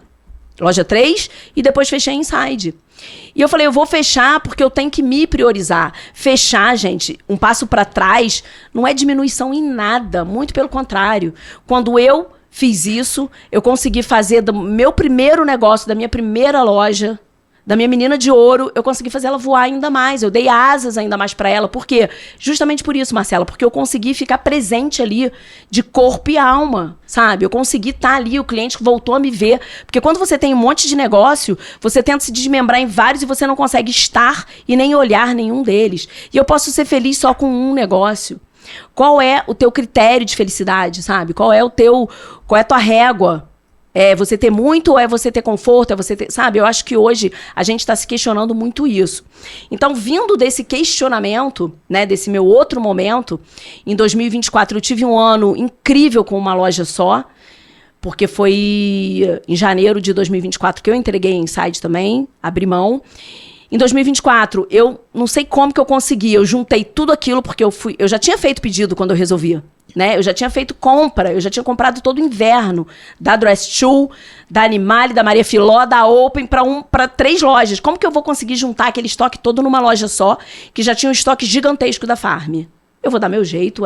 loja 3 e depois fechei a Inside. E eu falei, eu vou fechar porque eu tenho que me priorizar. Fechar, gente, um passo para trás não é diminuição em nada. Muito pelo contrário. Quando eu fiz isso, eu consegui fazer do meu primeiro negócio, da minha primeira loja, da minha menina de ouro, eu consegui fazer ela voar ainda mais. Eu dei asas ainda mais para ela. Por quê? Justamente por isso, Marcela, porque eu consegui ficar presente ali de corpo e alma, sabe? Eu consegui estar ali, o cliente voltou a me ver. Porque quando você tem um monte de negócio, você tenta se desmembrar em vários e você não consegue estar e nem olhar nenhum deles. E eu posso ser feliz só com um negócio. Qual é o teu critério de felicidade, sabe? Qual é a tua régua? É você ter muito ou é você ter conforto? É você ter, sabe? Eu acho que hoje a gente está se questionando muito isso. Então, vindo desse questionamento, né, desse meu outro momento, em 2024 eu tive um ano incrível com uma loja só, porque foi em janeiro de 2024 que eu entreguei a Inside também, abri mão. Em 2024, eu não sei como que eu consegui. Eu juntei tudo aquilo, porque eu já tinha feito pedido quando eu resolvia. Né? Eu já tinha feito compra, eu já tinha comprado todo o inverno. Da Dress Tool, da Animale, da Maria Filó, da Open, para 3 lojas. Como que eu vou conseguir juntar aquele estoque todo numa loja só, que já tinha um estoque gigantesco da Farm? Eu vou dar meu jeito,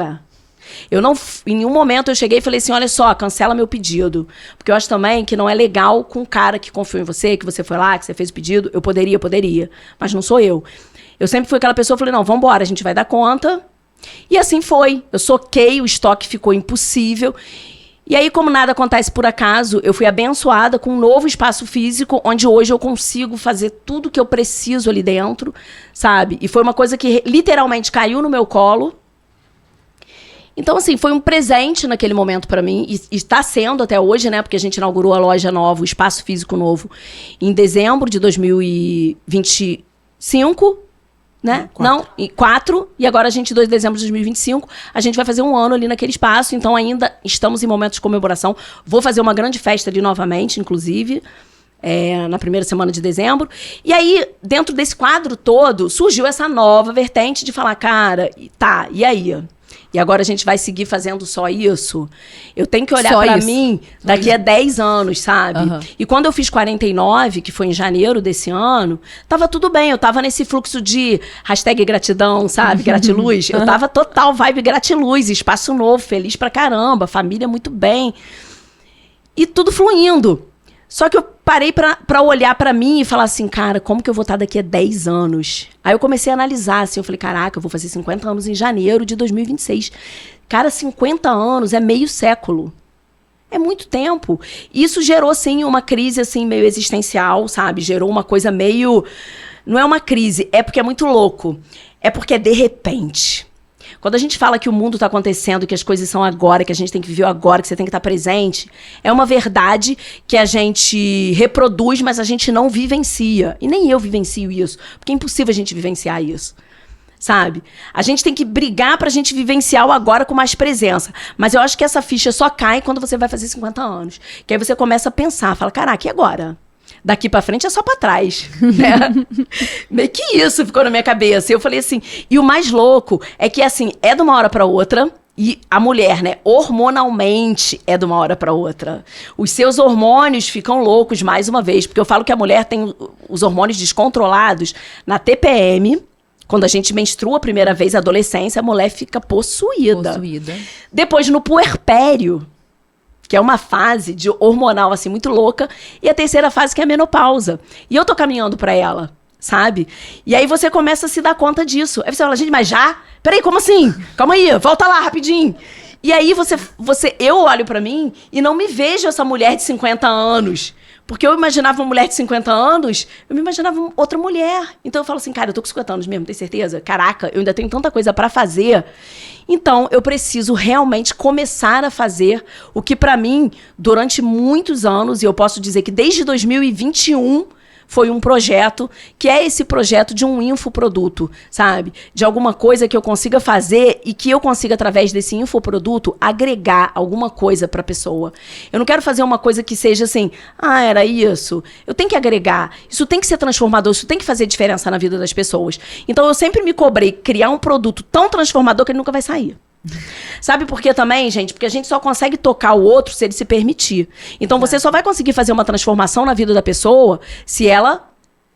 Eu não, em nenhum momento eu cheguei e falei assim, olha só, cancela meu pedido. Porque eu acho também que não é legal com o cara que confiou em você, que você foi lá, que você fez o pedido. Eu poderia, mas não sou eu. Eu sempre fui aquela pessoa, falei, não, vambora, a gente vai dar conta. E assim foi. Eu soquei, o estoque ficou impossível. E aí, como nada acontece por acaso, eu fui abençoada com um novo espaço físico, onde hoje eu consigo fazer tudo que eu preciso ali dentro, sabe? E foi uma coisa que literalmente caiu no meu colo. Então, assim, foi um presente naquele momento pra mim, e está sendo até hoje, né? Porque a gente inaugurou a loja nova, o espaço físico novo, em dezembro de 2025, né? 4, e agora a gente, 2 de dezembro de 2025, a gente vai fazer um ano ali naquele espaço, então ainda estamos em momentos de comemoração. Vou fazer uma grande festa ali novamente, inclusive, na primeira semana de dezembro. E aí, dentro desse quadro todo, surgiu essa nova vertente de falar, cara, tá, e aí? E agora a gente vai seguir fazendo só isso? Eu tenho que olhar pra mim daqui a 10 anos, sabe? Uhum. E quando eu fiz 49, que foi em janeiro desse ano, tava tudo bem. Eu tava nesse fluxo de #gratidão, sabe? Gratiluz. Eu tava total vibe gratiluz, espaço novo, feliz pra caramba, família muito bem. E tudo fluindo. Só que eu parei pra olhar pra mim e falar assim, cara, como que eu vou estar daqui a 10 anos? Aí eu comecei a analisar, assim, eu falei, caraca, eu vou fazer 50 anos em janeiro de 2026. Cara, 50 anos é meio século. É muito tempo. Isso gerou, sim, uma crise, assim, meio existencial, sabe? Gerou uma coisa meio... Não é uma crise, é porque é muito louco. É porque é de repente. Quando a gente fala que o mundo está acontecendo, que as coisas são agora, que a gente tem que viver agora, que você tem que estar presente, é uma verdade que a gente reproduz, mas a gente não vivencia. E nem eu vivencio isso, porque é impossível a gente vivenciar isso, sabe? A gente tem que brigar pra gente vivenciar o agora com mais presença. Mas eu acho que essa ficha só cai quando você vai fazer 50 anos. Que aí você começa a pensar, fala, caraca, e agora? Daqui pra frente é só pra trás, né? Meio que isso ficou na minha cabeça. Eu falei assim, e o mais louco é que, assim, é de uma hora pra outra, e a mulher, né, hormonalmente é de uma hora pra outra. Os seus hormônios ficam loucos, mais uma vez, porque eu falo que a mulher tem os hormônios descontrolados na TPM. Quando a gente menstrua a primeira vez, a adolescência, a mulher fica possuída. Depois, no puerpério, que é uma fase de hormonal, assim, muito louca. E a terceira fase, que é a menopausa. E eu tô caminhando pra ela, sabe? E aí você começa a se dar conta disso. Aí você fala, gente, mas já? Peraí, como assim? Calma aí, volta lá, rapidinho. E aí eu olho pra mim e não me vejo essa mulher de 50 anos. Porque eu imaginava uma mulher de 50 anos, eu me imaginava outra mulher. Então eu falo assim, cara, eu tô com 50 anos mesmo, tem certeza? Caraca, eu ainda tenho tanta coisa pra fazer. Então eu preciso realmente começar a fazer o que pra mim, durante muitos anos, e eu posso dizer que desde 2021... foi um projeto, que é esse projeto de um infoproduto, sabe? De alguma coisa que eu consiga fazer e que eu consiga, através desse infoproduto, agregar alguma coisa pra pessoa. Eu não quero fazer uma coisa que seja assim, era isso. Eu tenho que agregar. Isso tem que ser transformador, isso tem que fazer diferença na vida das pessoas. Então eu sempre me cobrei criar um produto tão transformador que ele nunca vai sair. Sabe por quê também, gente? Porque a gente só consegue tocar o outro se ele se permitir. Então você só vai conseguir fazer uma transformação na vida da pessoa se ela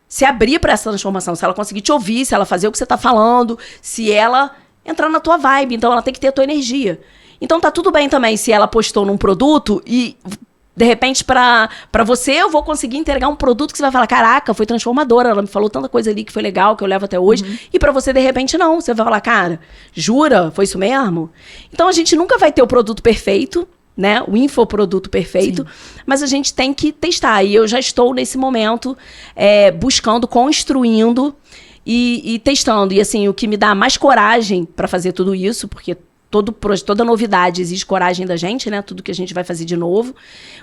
se abrir para essa transformação, se ela conseguir te ouvir, se ela fazer o que você tá falando, se ela entrar na tua vibe. Então ela tem que ter a tua energia. Então tá tudo bem também se ela postou num produto e... de repente, pra você, eu vou conseguir entregar um produto que você vai falar, caraca, foi transformadora, ela me falou tanta coisa ali que foi legal, que eu levo até hoje. Uhum. E pra você, de repente, não. Você vai falar, cara, jura? Foi isso mesmo? Então, a gente nunca vai ter o produto perfeito, né? O infoproduto perfeito. Sim. Mas a gente tem que testar. E eu já estou, nesse momento, buscando, construindo e testando. E, assim, o que me dá mais coragem pra fazer tudo isso, porque... toda novidade exige coragem da gente, né? Tudo que a gente vai fazer de novo.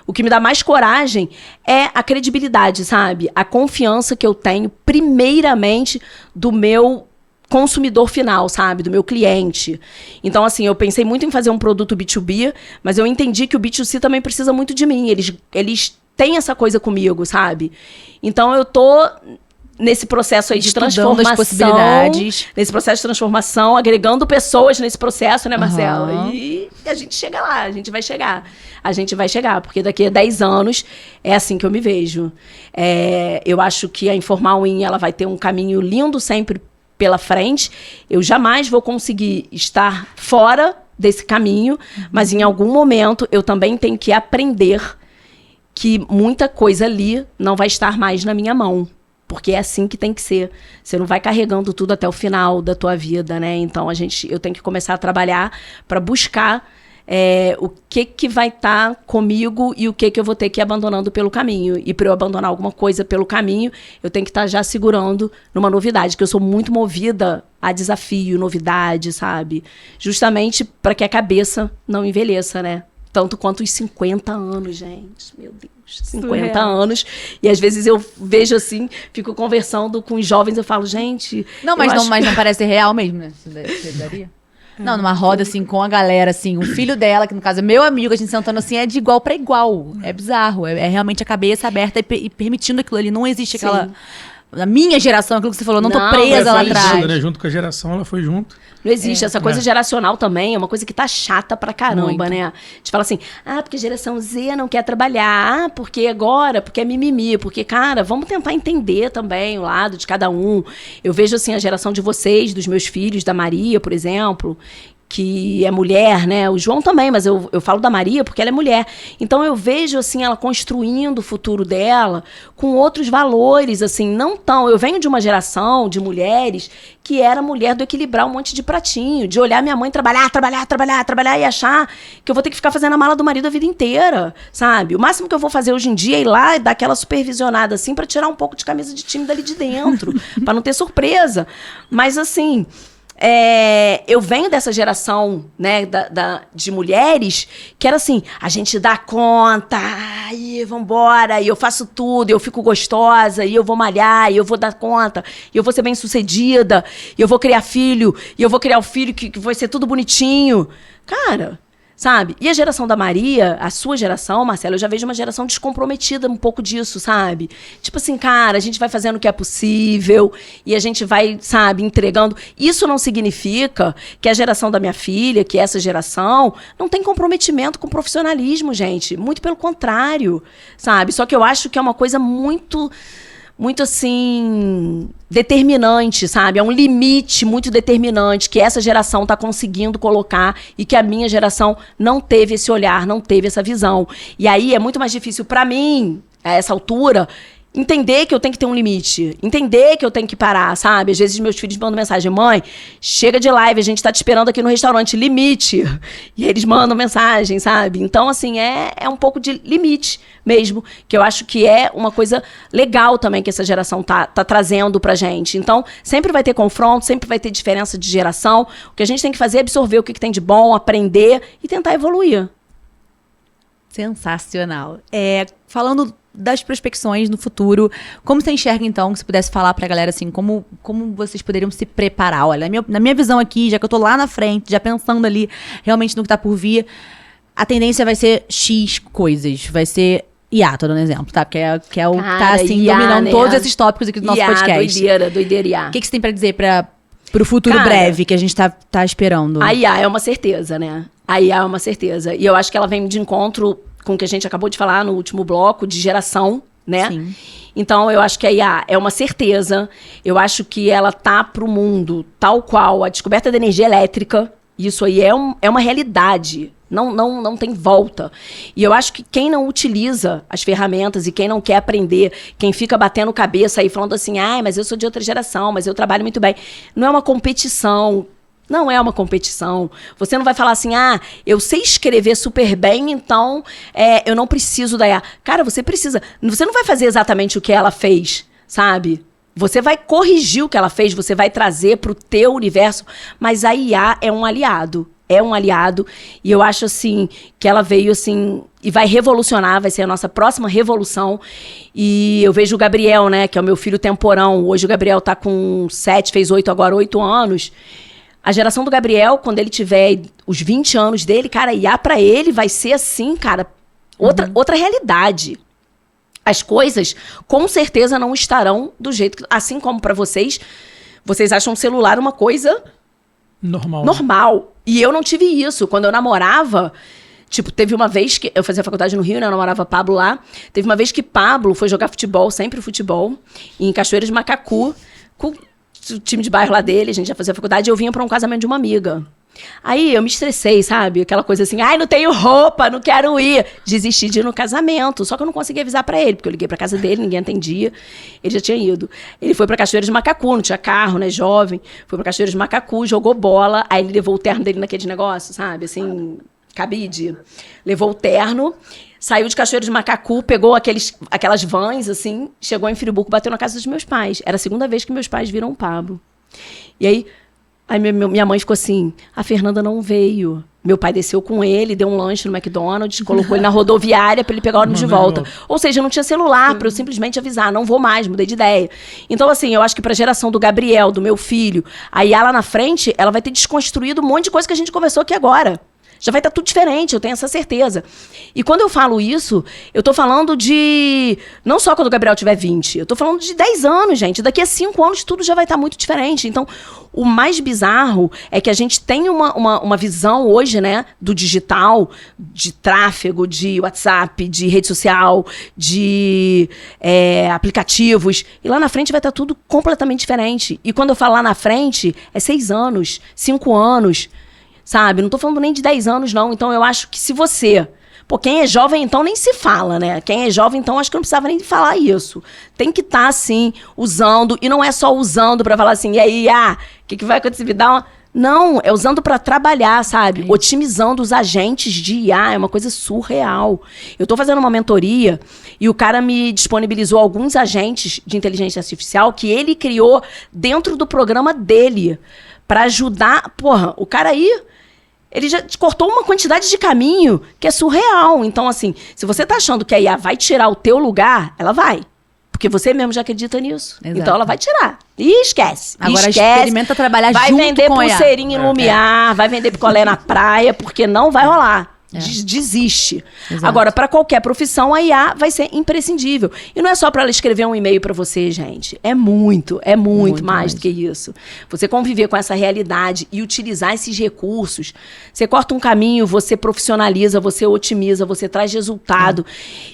O que me dá mais coragem é a credibilidade, sabe? A confiança que eu tenho, primeiramente, do meu consumidor final, sabe? Do meu cliente. Então, assim, eu pensei muito em fazer um produto B2B, mas eu entendi que o B2C também precisa muito de mim. Eles têm essa coisa comigo, sabe? Então, eu tô nesse processo aí de Estudando transformação. as possibilidades. Nesse processo de transformação, agregando pessoas nesse processo, né, Marcela? Aham. E a gente chega lá, a gente vai chegar. A gente vai chegar, porque daqui a 10 anos é assim que eu me vejo. Eu acho que a Informal In, ela vai ter um caminho lindo sempre pela frente. Eu jamais vou conseguir estar fora desse caminho, mas em algum momento eu também tenho que aprender que muita coisa ali não vai estar mais na minha mão. Porque é assim que tem que ser. Você não vai carregando tudo até o final da tua vida, né? Então, eu tenho que começar a trabalhar para buscar o que vai estar comigo e o que eu vou ter que ir abandonando pelo caminho. E para eu abandonar alguma coisa pelo caminho, eu tenho que estar já segurando numa novidade, que eu sou muito movida a desafio, novidade, sabe? Justamente para que a cabeça não envelheça, né? Tanto quanto os 50 anos, gente. Meu Deus, 50 Surreal. anos. E às vezes eu vejo assim, fico conversando com os jovens, eu falo, gente... Não, mas não parece real mesmo, né? Você daria? Não, numa roda, assim, com a galera, assim, o filho dela, que no caso é meu amigo, a gente sentando assim, é de igual pra igual. É bizarro. É realmente a cabeça aberta e permitindo aquilo ali. Não existe aquela... Na minha geração, aquilo que você falou, não tô Não, presa lá Foi atrás. ligando, né? Junto com a geração, ela foi junto. Não existe. Essa coisa geracional também é uma coisa que tá chata pra caramba, Muito. né? A gente fala assim, porque geração Z não quer trabalhar, porque agora, porque é mimimi, porque, cara, vamos tentar entender também o lado de cada um. Eu vejo, assim, a geração de vocês, dos meus filhos, da Maria, por exemplo, que é mulher, né? O João também, mas eu falo da Maria porque ela é mulher. Então eu vejo, assim, ela construindo o futuro dela com outros valores, assim, não tão... Eu venho de uma geração de mulheres que era mulher do equilibrar um monte de pratinho, de olhar minha mãe trabalhar e achar que eu vou ter que ficar fazendo a mala do marido a vida inteira, sabe? O máximo que eu vou fazer hoje em dia é ir lá e dar aquela supervisionada, assim, pra tirar um pouco de camisa de time dali de dentro, pra não ter surpresa. Mas, assim... eu venho dessa geração, né, de mulheres que era assim, a gente dá conta, aí vambora, e eu faço tudo, eu fico gostosa, e eu vou malhar, e eu vou dar conta, e eu vou ser bem sucedida, e eu vou criar filho, e eu vou criar o filho que vai ser tudo bonitinho. Cara... Sabe? E a geração da Maria, a sua geração, Marcelo, eu já vejo uma geração descomprometida um pouco disso, sabe? Tipo assim, cara, a gente vai fazendo o que é possível e a gente vai, sabe, entregando. Isso não significa que a geração da minha filha, que essa geração, não tem comprometimento com o profissionalismo, gente. Muito pelo contrário, sabe? Só que eu acho que é uma coisa muito assim, determinante, sabe? É um limite muito determinante que essa geração está conseguindo colocar e que a minha geração não teve esse olhar, não teve essa visão. E aí é muito mais difícil para mim, a essa altura, entender que eu tenho que ter um limite, entender que eu tenho que parar, sabe? Às vezes meus filhos mandam mensagem, mãe, chega de live, a gente tá te esperando aqui no restaurante, limite. E eles mandam mensagem, sabe? Então, assim, é um pouco de limite mesmo, que eu acho que é uma coisa legal também que essa geração tá trazendo pra gente. Então, sempre vai ter confronto, sempre vai ter diferença de geração. O que a gente tem que fazer é absorver o que tem de bom, aprender e tentar evoluir. Sensacional. Falando das prospecções no futuro, como você enxerga, então, que você pudesse falar pra galera, assim, como vocês poderiam se preparar? Olha, na minha visão aqui, já que eu tô lá na frente, já pensando ali realmente no que tá por vir, a tendência vai ser X coisas, vai ser IA, tô dando exemplo, tá? Porque é o que tá, assim, IA, dominando né? todos esses tópicos aqui do nosso IA, podcast. doideira IA. O que você tem pra dizer pro futuro Cara, breve que a gente tá esperando? A IA é uma certeza, né? A IA é uma certeza. E eu acho que ela vem de encontro com o que a gente acabou de falar no último bloco, de geração, né? Sim. Então, eu acho que a IA é uma certeza. Eu acho que ela tá pro mundo tal qual a descoberta da energia elétrica. Isso aí é uma realidade. Não tem volta. E eu acho que quem não utiliza as ferramentas e quem não quer aprender, quem fica batendo cabeça aí falando assim, mas eu sou de outra geração, mas eu trabalho muito bem. Não é uma competição. Não é uma competição. Você não vai falar assim, eu sei escrever super bem, então eu não preciso da IA. Cara, você precisa. Você não vai fazer exatamente o que ela fez, sabe? Você vai corrigir o que ela fez, você vai trazer para o teu universo, mas a IA é um aliado. É um aliado. E eu acho, assim, que ela veio, assim, e vai revolucionar, vai ser a nossa próxima revolução. E eu vejo o Gabriel, né, que é o meu filho temporão. Hoje o Gabriel tá com 7, fez 8 agora, 8 anos. A geração do Gabriel, quando ele tiver os 20 anos dele, cara, IA pra ele vai ser assim, cara, outra realidade. as coisas com certeza não estarão do jeito que... Assim como pra vocês acham o celular uma coisa normal. E eu não tive isso. Quando eu namorava... Tipo, teve uma vez que... Eu fazia faculdade no Rio, né? Eu namorava Pablo lá. Teve uma vez que Pablo foi jogar futebol, sempre futebol, em Cachoeira de Macacu, com o time de bairro lá dele. A gente já fazia faculdade. E eu vinha pra um casamento de uma amiga. Aí eu me estressei, sabe? Aquela coisa assim, ai, não tenho roupa, não quero ir. Desisti de ir no casamento. Só que eu não consegui avisar pra ele, porque eu liguei pra casa dele, ninguém atendia. Ele já tinha ido. Ele foi pra Cachoeira de Macacu, não tinha carro, né? Jovem. Foi pra Cachoeira de Macacu, jogou bola. Aí ele levou o terno dele naquele negócio, sabe? Assim... cabide, levou o terno, saiu de Cachoeira de Macacu, pegou aquelas vans, assim, chegou em Friburgo, bateu na casa dos meus pais. Era a segunda vez que meus pais viram o Pablo. E aí minha mãe ficou assim, a Fernanda não veio. Meu pai desceu com ele, deu um lanche no McDonald's, colocou ele na rodoviária para ele pegar o ônibus de volta. Ou seja, eu não tinha celular para eu simplesmente avisar, não vou mais, mudei de ideia. Então, assim, eu acho que para a geração do Gabriel, do meu filho, a Iá lá na frente, ela vai ter desconstruído um monte de coisa que a gente conversou aqui agora. Já vai estar tudo diferente, eu tenho essa certeza. E quando eu falo isso, eu tô falando de... Não só quando o Gabriel tiver 20, eu tô falando de 10 anos, gente. Daqui a 5 anos tudo já vai estar muito diferente. Então, o mais bizarro é que a gente tem uma visão hoje, né, do digital, de tráfego, de WhatsApp, de rede social, de aplicativos. E lá na frente vai estar tudo completamente diferente. E quando eu falo lá na frente, é 6 anos, 5 anos... Sabe? Não tô falando nem de 10 anos, não. Então, eu acho que se você... Pô, quem é jovem, então, nem se fala, né? Quem é jovem, então, acho que não precisava nem falar isso. Tem que estar, assim, usando. E não é só usando pra falar assim, e aí, o que vai acontecer? Me dá uma... Não, é usando pra trabalhar, sabe? Otimizando os agentes de IA. É uma coisa surreal. Eu tô fazendo uma mentoria e o cara me disponibilizou alguns agentes de inteligência artificial que ele criou dentro do programa dele pra ajudar... Porra, o cara aí... Ele já te cortou uma quantidade de caminho que é surreal. Então, assim, se você tá achando que a IA vai tirar o teu lugar, ela vai. Porque você mesmo já acredita nisso. Exato. Então, ela vai tirar. E esquece. Agora, experimenta trabalhar junto com a IA. Vai vender pulseirinha em Lumiar, vai vender picolé na praia, porque não vai rolar. Desiste. Exato. Agora, para qualquer profissão, a IA vai ser imprescindível. E não é só para ela escrever um e-mail para você, gente. É muito mais do que isso. Você conviver com essa realidade e utilizar esses recursos. Você corta um caminho, você profissionaliza, você otimiza, você traz resultado.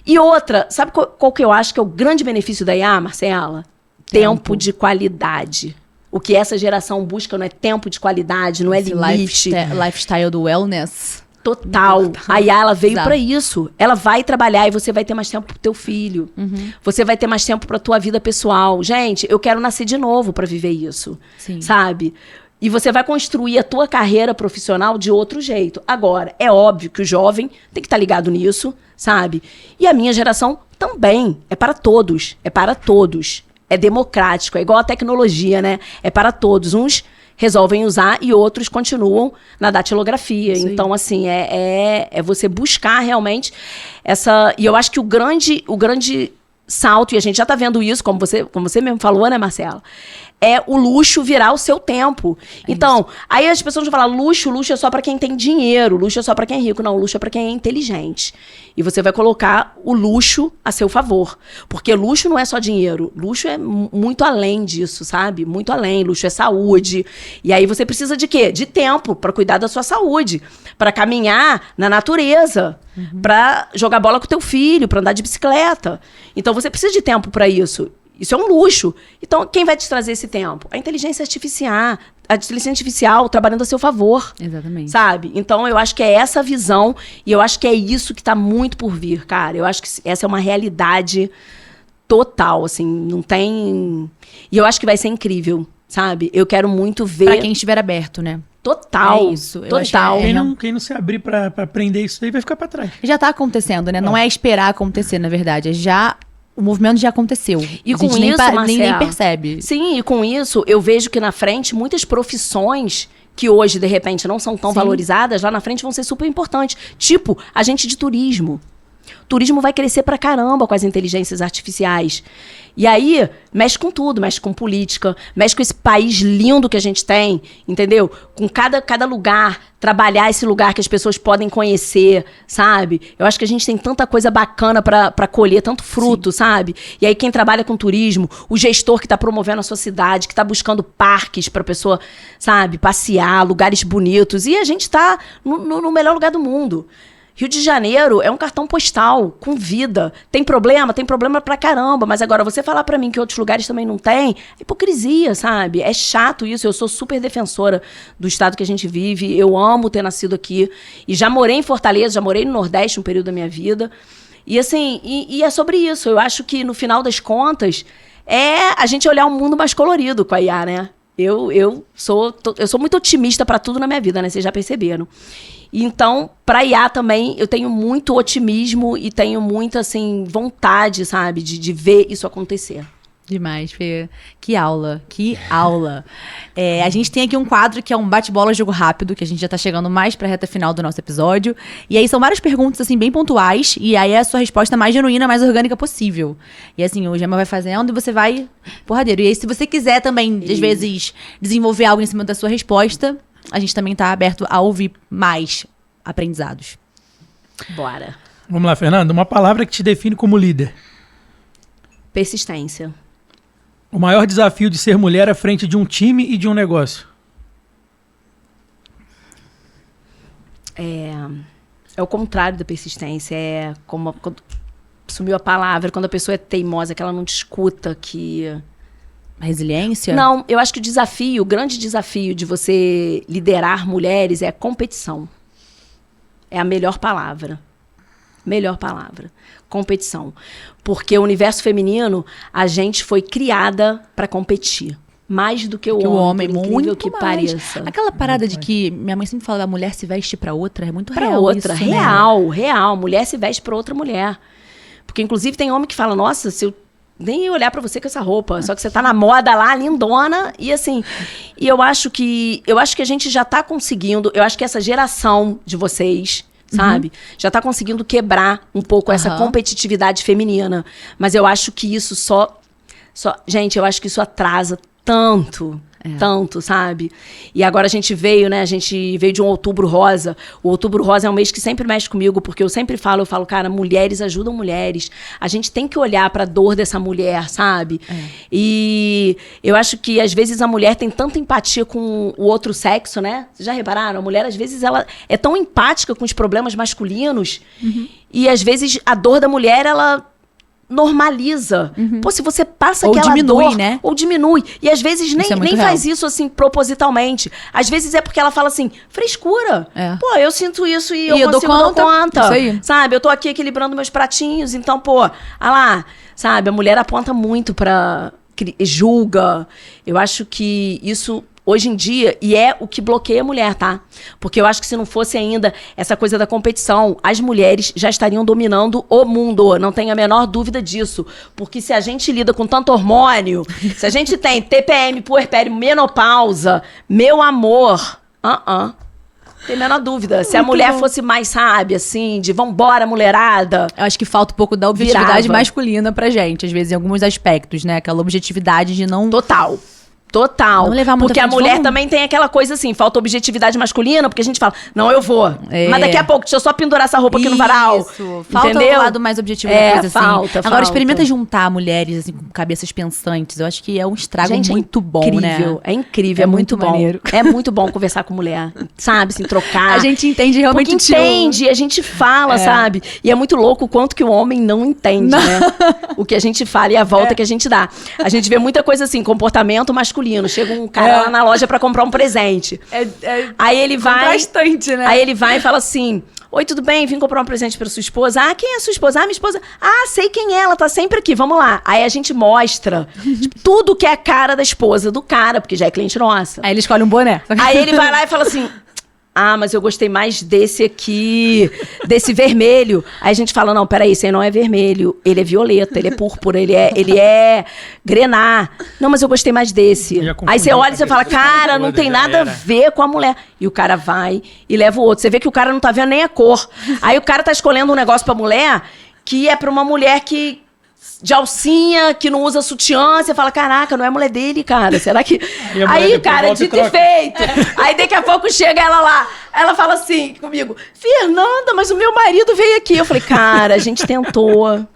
E outra, sabe qual que eu acho que é o grande benefício da IA, Marcela? Tempo de qualidade. O que essa geração busca não é tempo de qualidade, não é limite. Lifestyle do wellness. Total. A IA, ela veio pra isso. Ela vai trabalhar e você vai ter mais tempo pro teu filho. Você vai ter mais tempo pra tua vida pessoal. Gente, eu quero nascer de novo pra viver isso. Sim. Sabe? E você vai construir a tua carreira profissional de outro jeito. Agora, é óbvio que o jovem tem que estar ligado nisso, sabe? E a minha geração também. É para todos. É para todos. É democrático. É igual a tecnologia, né? É para todos. Uns resolvem usar e outros continuam na datilografia. Sim. Então, assim, é você buscar realmente essa... E eu acho que o grande salto, e a gente já tá vendo isso, como você mesmo falou, né, Marcela? É o luxo virar o seu tempo. Então, aí as pessoas vão falar, luxo é só pra quem tem dinheiro, luxo é só pra quem é rico. Não, luxo é pra quem é inteligente. E você vai colocar o luxo a seu favor. Porque luxo não é só dinheiro. Luxo é muito além disso, sabe? Muito além. Luxo é saúde. E aí você precisa de quê? De tempo pra cuidar da sua saúde. Pra caminhar na natureza. Pra jogar bola com o teu filho, pra andar de bicicleta. Então você precisa de tempo pra isso. Isso é um luxo. Então, quem vai te trazer esse tempo? A inteligência artificial. A inteligência artificial trabalhando a seu favor. Exatamente. Sabe? Então, eu acho que é essa visão e eu acho que é isso que tá muito por vir, cara. Eu acho que essa é uma realidade total, assim. Não tem... E eu acho que vai ser incrível, sabe? Eu quero muito ver... Pra quem estiver aberto, né? Total. É isso. Total. Quem não se abrir pra aprender isso aí vai ficar pra trás. Já tá acontecendo, né? Não é esperar acontecer, na verdade. É já... O movimento já aconteceu. E a gente nem percebe. Sim, e com isso, eu vejo que na frente, muitas profissões que hoje, de repente, não são tão valorizadas, lá na frente vão ser super importantes. Tipo, agente de turismo. O turismo vai crescer pra caramba com as inteligências artificiais. E aí, mexe com tudo, mexe com política, mexe com esse país lindo que a gente tem, entendeu? Com cada lugar, trabalhar esse lugar que as pessoas podem conhecer, sabe? Eu acho que a gente tem tanta coisa bacana pra colher, tanto fruto, sabe? E aí quem trabalha com turismo, o gestor que tá promovendo a sua cidade, que tá buscando parques pra pessoa, sabe, passear, lugares bonitos. E a gente tá no melhor lugar do mundo. Rio de Janeiro é um cartão postal, com vida. Tem problema pra caramba. Mas agora, você falar pra mim que outros lugares também não tem, é hipocrisia, sabe? É chato isso. Eu sou super defensora do estado que a gente vive. Eu amo ter nascido aqui. E já morei em Fortaleza, já morei no Nordeste um período da minha vida. E assim, e é sobre isso. Eu acho que, no final das contas, é a gente olhar um mundo mais colorido com a IA, né? Eu sou muito otimista pra tudo na minha vida, né? Vocês já perceberam. Então, para IA também, eu tenho muito otimismo e tenho muita, assim, vontade, sabe, de ver isso acontecer. Demais, Fê. Que aula, que aula. A gente tem aqui um quadro que é um bate-bola jogo rápido, que a gente já tá chegando mais pra reta final do nosso episódio. E aí são várias perguntas, assim, bem pontuais. E aí é a sua resposta mais genuína, mais orgânica possível. E assim, o Gemma vai fazendo e você vai porradeiro. E aí, se você quiser também, às vezes, desenvolver algo em cima da sua resposta, a gente também tá aberto a ouvir mais aprendizados. Bora. Vamos lá, Fernanda. Uma palavra que te define como líder. Persistência. O maior desafio de ser mulher à frente de um time e de um negócio. É o contrário da persistência. É como quando sumiu a palavra, quando a pessoa é teimosa, que ela não te escuta, que... Resiliência? Não, eu acho que o grande desafio de você liderar mulheres é a competição. É a melhor palavra. Melhor palavra. Competição. Porque o universo feminino, a gente foi criada para competir. Mais do que o homem, por incrível muito que mais. pareça. Aquela parada de que minha mãe sempre fala, a mulher se veste pra outra, é muito Pra real outra, isso, real. Mulher se veste pra outra mulher. Porque, inclusive, tem homem que fala, nossa, se eu nem ia olhar pra você com essa roupa. Só que você tá na moda lá, lindona. E assim, e eu acho que a gente já tá conseguindo, eu acho que essa geração de vocês, sabe? Já tá conseguindo quebrar um pouco essa competitividade feminina. Mas eu acho que isso gente, eu acho que isso atrasa tanto, sabe? E agora a gente veio de um Outubro Rosa. O Outubro Rosa é um mês que sempre mexe comigo, porque eu falo, cara, mulheres ajudam mulheres. A gente tem que olhar pra dor dessa mulher, sabe? E eu acho que, às vezes, a mulher tem tanta empatia com o outro sexo, né? Vocês já repararam? A mulher, às vezes, ela é tão empática com os problemas masculinos, e, às vezes, a dor da mulher, ela normaliza. Pô, se você passa ou aquela diminui, dor, né? ou diminui. E às vezes nem real. faz isso assim propositalmente. Às vezes é porque ela fala assim, frescura. Pô, eu sinto isso e eu consigo dar conta. Isso aí. Sabe? Eu tô aqui equilibrando meus pratinhos, então, pô, lá, sabe? A mulher aponta muito julga. Eu acho que isso hoje em dia, e é o que bloqueia a mulher, tá? Porque eu acho que se não fosse ainda essa coisa da competição, as mulheres já estariam dominando o mundo, não tenho a menor dúvida disso. Porque se a gente lida com tanto hormônio, se a gente tem TPM, puerpério, menopausa, meu amor, tem a menor dúvida. Se a mulher fosse mais, sabe, assim, de vambora, mulherada. Eu acho que falta um pouco da objetividade masculina pra gente, às vezes, em alguns aspectos, né? Aquela objetividade de não... Total. Não levar muito porque a mulher também tem aquela coisa assim, falta objetividade masculina, porque a gente fala, não, eu vou. Mas daqui a pouco, deixa eu só pendurar essa roupa aqui no varal. Isso. Falta o lado mais objetivo da coisa, assim. Agora, experimenta juntar mulheres, assim, com cabeças pensantes. Eu acho que é um estrago muito bom, né? É incrível, é muito bom. Maneiro. É muito bom conversar com mulher, sabe? Assim, trocar. A gente entende realmente porque entende, a gente fala, sabe? E é muito louco o quanto que o homem não entende, né? O que a gente fala e a volta que a gente dá. A gente vê muita coisa assim, comportamento masculino. Chega um cara lá na loja pra comprar um presente. Aí ele vai... Bastante, né? Aí ele vai e fala assim... Oi, tudo bem? Vim comprar um presente pra sua esposa. Ah, quem é a sua esposa? Ah, minha esposa. Ah, sei quem é, ela tá sempre aqui, vamos lá. Aí a gente mostra tipo, tudo que é a cara da esposa do cara, porque já é cliente nossa. Aí ele escolhe um boné. Aí ele vai lá e fala assim... Ah, mas eu gostei mais desse aqui, desse vermelho. Aí a gente fala, não, peraí, esse aí não é vermelho, ele é violeta, ele é púrpura, ele é grená. Não, mas eu gostei mais desse. Aí você olha e você fala, cara, não tem nada a ver com a mulher. E o cara vai e leva o outro. Você vê que o cara não tá vendo nem a cor. Aí o cara tá escolhendo um negócio pra mulher que é pra uma mulher de alcinha, que não usa sutiã, você fala, caraca, não é a mulher dele, cara, será que... Aí, cara, dito e feito. Aí, daqui a pouco, chega ela lá, ela fala assim comigo, Fernanda, mas o meu marido veio aqui. Eu falei, cara, a gente tentou,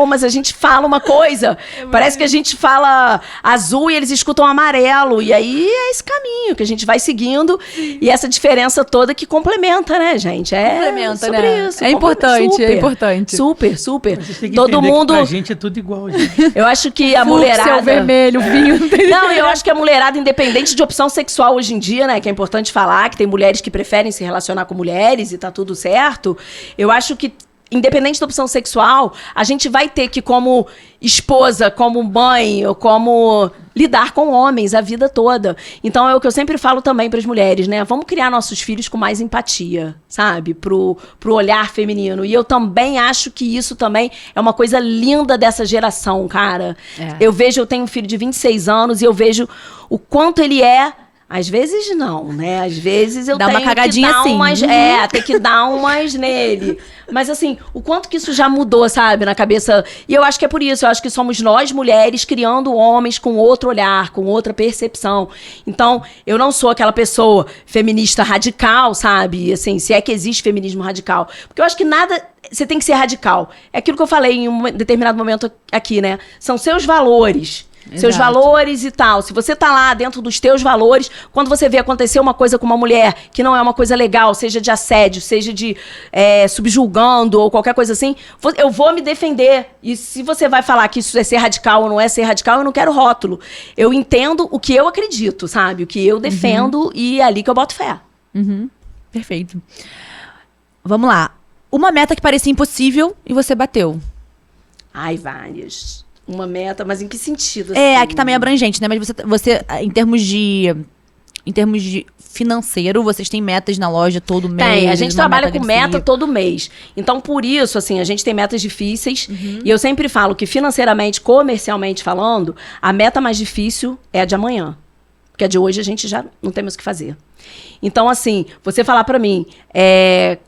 mas a gente fala uma coisa. Parece que a gente fala azul e eles escutam amarelo. E aí é esse caminho que a gente vai seguindo. E essa diferença toda que complementa, né, gente? Complementa, sobre né? isso. É importante, super, é importante. Super, super. Vocês têm que Todo entender mundo... que pra gente é tudo igual, gente. Eu acho que a Fluxo, mulherada... o vermelho, o vinho. Não, eu acho que a mulherada, independente de opção sexual hoje em dia, né, que é importante falar, que tem mulheres que preferem se relacionar com mulheres e tá tudo certo, eu acho que independente da opção sexual, a gente vai ter que, como esposa, como mãe, ou como lidar com homens a vida toda. Então, é o que eu sempre falo também para as mulheres, né? Vamos criar nossos filhos com mais empatia, sabe? Pro olhar feminino. E eu também acho que isso também é uma coisa linda dessa geração, cara. Eu tenho um filho de 26 anos e eu vejo o quanto ele é. Às vezes não, né? Às vezes eu tenho uma cagadinha que dar assim. umas... tem que dar umas nele. Mas assim, o quanto que isso já mudou, sabe? Na cabeça... E eu acho que é por isso. Eu acho que somos nós, mulheres, criando homens com outro olhar, com outra percepção. Então, eu não sou aquela pessoa feminista radical, sabe? Assim, se é que existe feminismo radical. Porque eu acho que nada... Você tem que ser radical. É aquilo que eu falei em um determinado momento aqui, né? São seus valores. Seus valores e tal. Se você tá lá dentro dos teus valores, quando você vê acontecer uma coisa com uma mulher que não é uma coisa legal, seja de assédio, seja de subjulgando ou qualquer coisa assim, eu vou me defender. E se você vai falar que isso é ser radical ou não é ser radical, eu não quero rótulo. Eu entendo o que eu acredito, sabe? O que eu defendo e é ali que eu boto fé. Perfeito. Vamos lá. Uma meta que parecia impossível e você bateu. Ai, várias. Uma meta, mas em que sentido? Assim? Aqui tá meio abrangente, né? Mas você em termos de financeiro, vocês têm metas na loja todo mês? Tem, a gente trabalha com meta todo mês. Então, por isso, assim, a gente tem metas difíceis. E eu sempre falo que financeiramente, comercialmente falando, a meta mais difícil é a de amanhã. Porque a de hoje a gente já não tem mais o que fazer. Então, assim, você falar pra mim,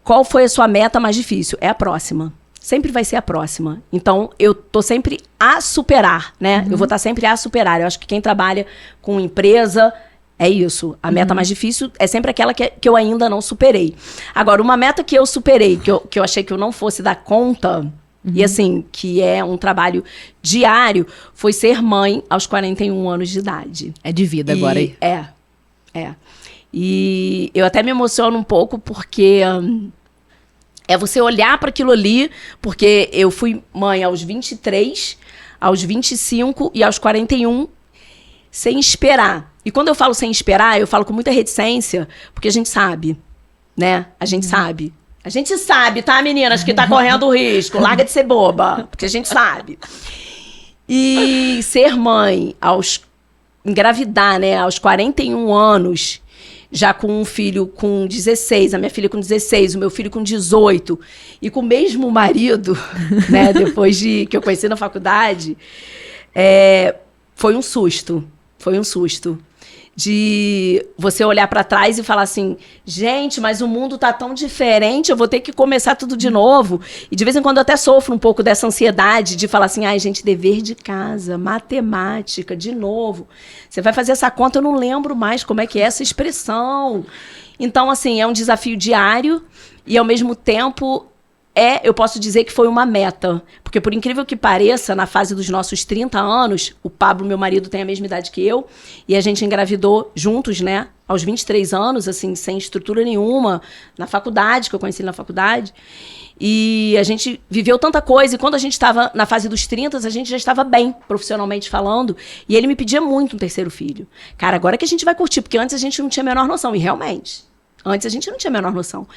qual foi a sua meta mais difícil? É a próxima. Sempre vai ser a próxima. Então, eu tô sempre a superar, né? Eu vou estar sempre a superar. Eu acho que quem trabalha com empresa, é isso. A meta mais difícil é sempre aquela que eu ainda não superei. Agora, uma meta que eu superei, que eu achei que eu não fosse dar conta, e assim, que é um trabalho diário, foi ser mãe aos 41 anos de idade. É de vida agora. É. E eu até me emociono um pouco, porque... é você olhar para aquilo ali, porque eu fui mãe aos 23, aos 25 e aos 41, sem esperar. E quando eu falo sem esperar, eu falo com muita reticência, porque a gente sabe, né? A gente sabe. A gente sabe, tá, meninas, que tá correndo risco. Larga de ser boba, porque a gente sabe. E ser mãe, engravidar, né, aos 41 anos... já com um filho com 16, a minha filha com 16, o meu filho com 18, e com o mesmo marido, né, depois que eu conheci na faculdade, foi um susto. De você olhar para trás e falar assim, gente, mas o mundo tá tão diferente, eu vou ter que começar tudo de novo. E de vez em quando eu até sofro um pouco dessa ansiedade de falar assim, ai, gente, dever de casa, matemática, de novo. Você vai fazer essa conta, eu não lembro mais como é que é essa expressão. Então, assim, é um desafio diário e, ao mesmo tempo... eu posso dizer que foi uma meta. Porque, por incrível que pareça, na fase dos nossos 30 anos, o Pablo, meu marido, tem a mesma idade que eu, e a gente engravidou juntos, né? Aos 23 anos, assim, sem estrutura nenhuma, na faculdade, que eu conheci ele na faculdade. E a gente viveu tanta coisa, e quando a gente estava na fase dos 30, a gente já estava bem, profissionalmente falando, e ele me pedia muito um terceiro filho. Cara, agora que a gente vai curtir, porque antes a gente não tinha a menor noção, e realmente... Antes a gente não tinha a menor noção.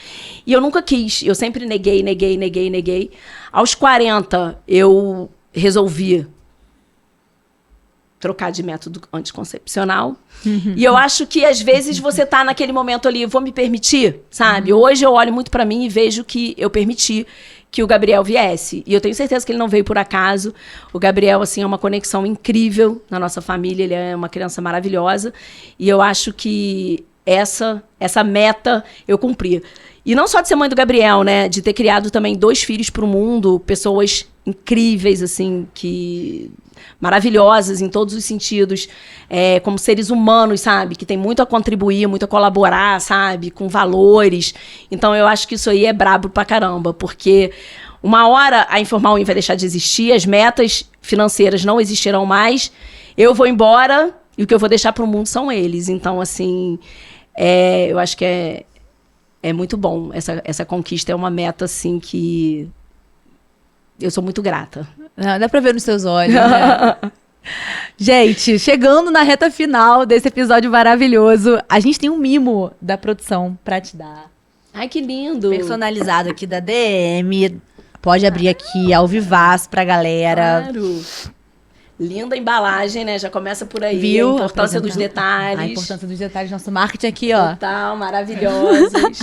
E eu nunca quis. Eu sempre neguei. Aos 40, eu resolvi trocar de método anticoncepcional. E eu acho que, às vezes, você tá naquele momento ali, vou me permitir, sabe? Hoje eu olho muito pra mim e vejo que eu permiti que o Gabriel viesse. E eu tenho certeza que ele não veio por acaso. O Gabriel, assim, é uma conexão incrível na nossa família. Ele é uma criança maravilhosa. E eu acho que essa meta eu cumpri. E não só de ser mãe do Gabriel, né? De ter criado também 2 filhos pro mundo, pessoas incríveis, assim, que... maravilhosas em todos os sentidos, como seres humanos, sabe? Que tem muito a contribuir, muito a colaborar, sabe? Com valores. Então, eu acho que isso aí é brabo pra caramba, porque uma hora a Informal Win vai deixar de existir, as metas financeiras não existirão mais, eu vou embora e o que eu vou deixar pro mundo são eles. Então, assim, eu acho que é muito bom. Essa conquista é uma meta, assim, que eu sou muito grata. Dá pra ver nos seus olhos, né? Gente, chegando na reta final desse episódio maravilhoso, a gente tem um mimo da produção pra te dar. Ai, que lindo! Personalizado aqui da DM. Pode abrir aqui ao vivaz pra galera. Claro! Linda embalagem, né? Já começa por aí. Viu? A importância dos detalhes. A importância dos detalhes, nosso marketing aqui, ó. Total, maravilhosas.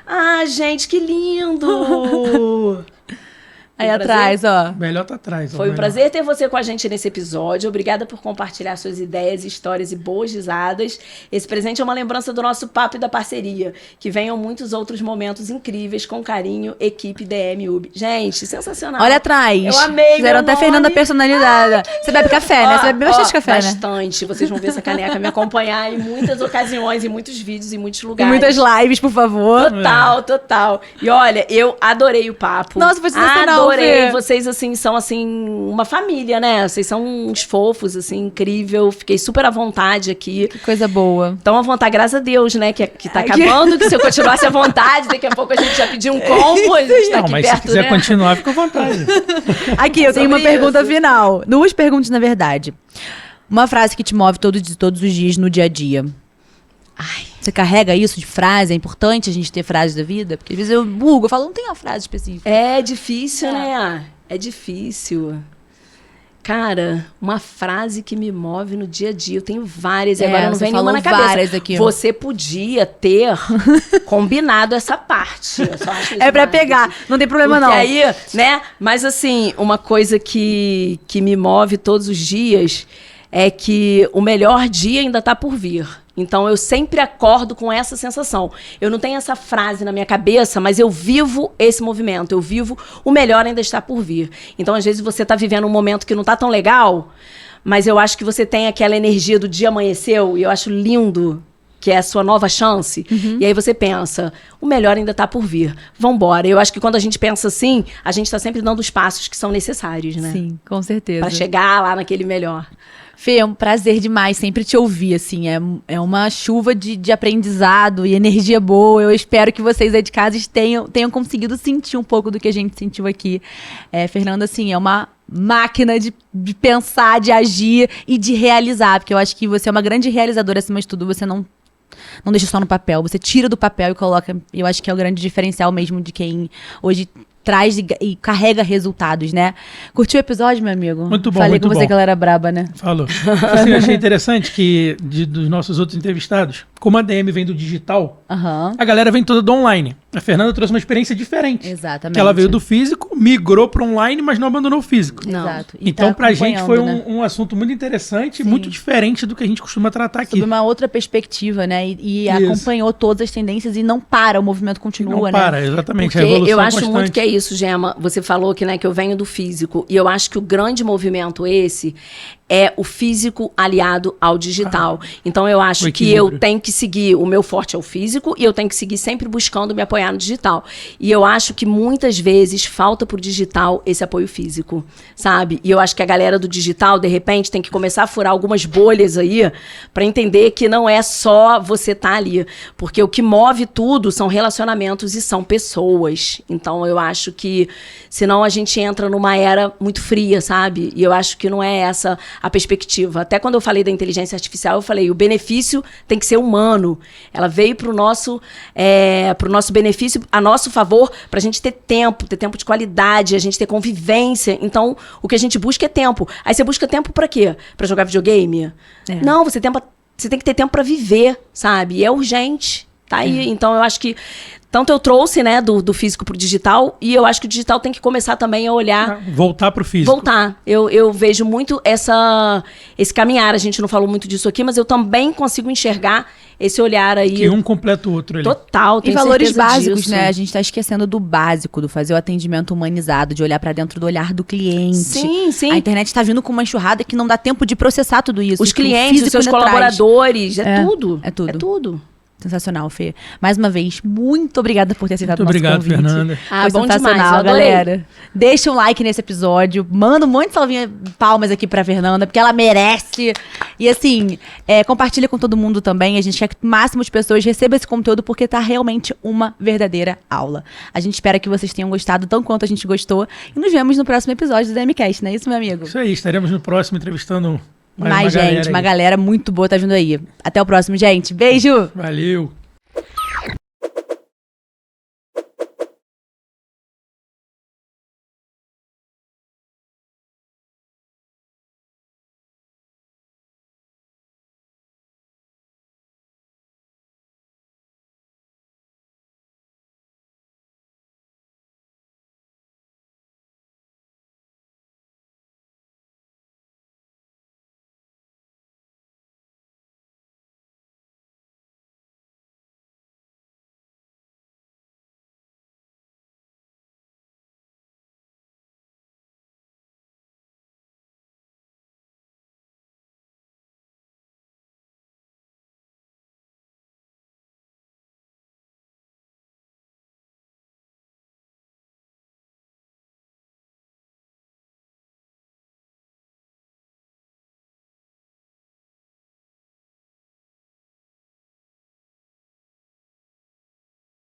Ah, gente, que lindo! Aí atrás, ó. Melhor tá atrás. Foi um prazer ter você com a gente nesse episódio. Obrigada por compartilhar suas ideias, histórias e boas risadas. Esse presente é uma lembrança do nosso papo e da parceria. Que venham muitos outros momentos incríveis. Com carinho, equipe DM UB. Gente, sensacional. Olha atrás. Eu amei. Fizeram até Fernanda personalizada. Você bebe café, né? Você bebe bastante café, né? Bastante. Vocês vão ver essa caneca me acompanhar em muitas ocasiões, em muitos vídeos, em muitos E lugares. muitas lives, por favor. Total. E olha, eu adorei o papo. Nossa, foi sensacional. Adorei. Vocês, assim, são, assim, uma família, né? Vocês são uns fofos, assim, incrível. Fiquei super à vontade aqui. Que coisa boa. Então, à vontade, graças a Deus, né? Que tá acabando, que se eu continuasse à vontade, daqui a pouco a gente já pediu um combo, a gente tá aqui mas perto, se quiser né? continuar, fica à vontade. Aqui, eu tenho uma Sobre pergunta isso. final. 2 perguntas, na verdade. Uma frase que te move todos os dias no dia a dia. Ai, Você carrega isso de frase? É importante a gente ter frases da vida? Porque às vezes eu falo, não tem uma frase específica. é difícil, né? É difícil. Cara, uma frase que me move no dia a dia. Eu tenho várias, e agora não você vem nenhuma falou na cabeça. várias aqui. Você podia ter combinado essa parte. Eu só acho isso É pra marketing. pegar, não tem problema Porque não. aí, né? Mas assim, uma coisa que me move todos os dias é que o melhor dia ainda tá por vir. Então, eu sempre acordo com essa sensação. Eu não tenho essa frase na minha cabeça, mas eu vivo esse movimento. Eu vivo o melhor ainda está por vir. Então, às vezes, você está vivendo um momento que não está tão legal, mas eu acho que você tem aquela energia do dia amanheceu, e eu acho lindo, que é a sua nova chance. E aí você pensa, o melhor ainda está por vir. Vambora. Eu acho que quando a gente pensa assim, a gente está sempre dando os passos que são necessários, né? Sim, com certeza. Para chegar lá naquele melhor. Fê, é um prazer demais sempre te ouvir, assim, é uma chuva de aprendizado e energia boa. Eu espero que vocês aí de casa tenham conseguido sentir um pouco do que a gente sentiu aqui. Fernanda, assim, é uma máquina de pensar, de agir e de realizar, porque eu acho que você é uma grande realizadora acima de tudo, você não deixa só no papel, você tira do papel e coloca, eu acho que é o grande diferencial mesmo de quem hoje traz e carrega resultados, né? Curtiu o episódio, meu amigo? Muito bom, Falei muito com você bom. que ela era braba, né? Falou. Assim, eu achei interessante que, dos nossos outros entrevistados, como a DM vem do digital, Aham. a galera vem toda do online. A Fernanda trouxe uma experiência diferente. Exatamente. Que ela veio do físico, migrou para online, mas não abandonou o físico. Não. Exato. E Então, tá pra gente foi acompanhando, né? um assunto muito interessante, Sim. muito diferente do que a gente costuma tratar aqui. Sob uma outra perspectiva, né? E Isso. acompanhou todas as tendências e não para, o movimento continua, Não para, né? exatamente. Porque a evolução eu acho constante. muito que é isso, Gema. Você falou que, né, que eu venho do físico. E eu acho que o grande movimento esse é o físico aliado ao digital. Então, eu acho o que eu equilíbrio. tenho que seguir, o meu forte é o físico, e eu tenho que seguir sempre buscando me apoiar no digital. E eu acho que muitas vezes falta pro digital esse apoio físico, sabe? E eu acho que a galera do digital, de repente, tem que começar a furar algumas bolhas aí para entender que não é só você estar ali. Porque o que move tudo são relacionamentos e são pessoas. Então, eu acho que senão a gente entra numa era muito fria, sabe? E eu acho que não é essa a perspectiva. Até quando eu falei da inteligência artificial, eu falei, o benefício tem que ser humano. Ela veio pro nosso benefício, a nosso favor, pra gente ter tempo de qualidade, a gente ter convivência. Então, o que a gente busca é tempo. Aí você busca tempo pra quê? Pra jogar videogame? Não, você tem que ter tempo pra viver, sabe? E é urgente. Tá aí. Então, eu acho que tanto eu trouxe, né, do físico pro digital, e eu acho que o digital tem que começar também a olhar... Voltar pro físico. Voltar. Eu vejo muito esse caminhar. A gente não falou muito disso aqui, mas eu também consigo enxergar esse olhar aí. Que um completa o outro ali. Total, E tenho valores certeza básicos, disso. né? A gente tá esquecendo do básico, do fazer o atendimento humanizado, de olhar pra dentro do olhar do cliente. Sim, sim. A internet tá vindo com uma enxurrada que não dá tempo de processar tudo isso. Os que o clientes, físico os seus ainda traz. colaboradores, É tudo. é tudo. É tudo. Sensacional, Fê. Mais uma vez, muito obrigada por ter aceitado Muito o nosso obrigado, convite. Fernanda. Ah, Foi bom sensacional, demais, eu adorei. galera. Deixa um like nesse episódio. Manda um monte de salvinha, palmas aqui pra Fernanda, porque ela merece. E assim, compartilha com todo mundo também. A gente quer que o máximo de pessoas receba esse conteúdo, porque tá realmente uma verdadeira aula. A gente espera que vocês tenham gostado tão quanto a gente gostou. E nos vemos no próximo episódio do DMCast, não é isso, meu amigo? Isso aí, estaremos no próximo entrevistando Mais gente, uma galera muito boa tá vindo aí. Até o próximo, gente. Beijo! Valeu!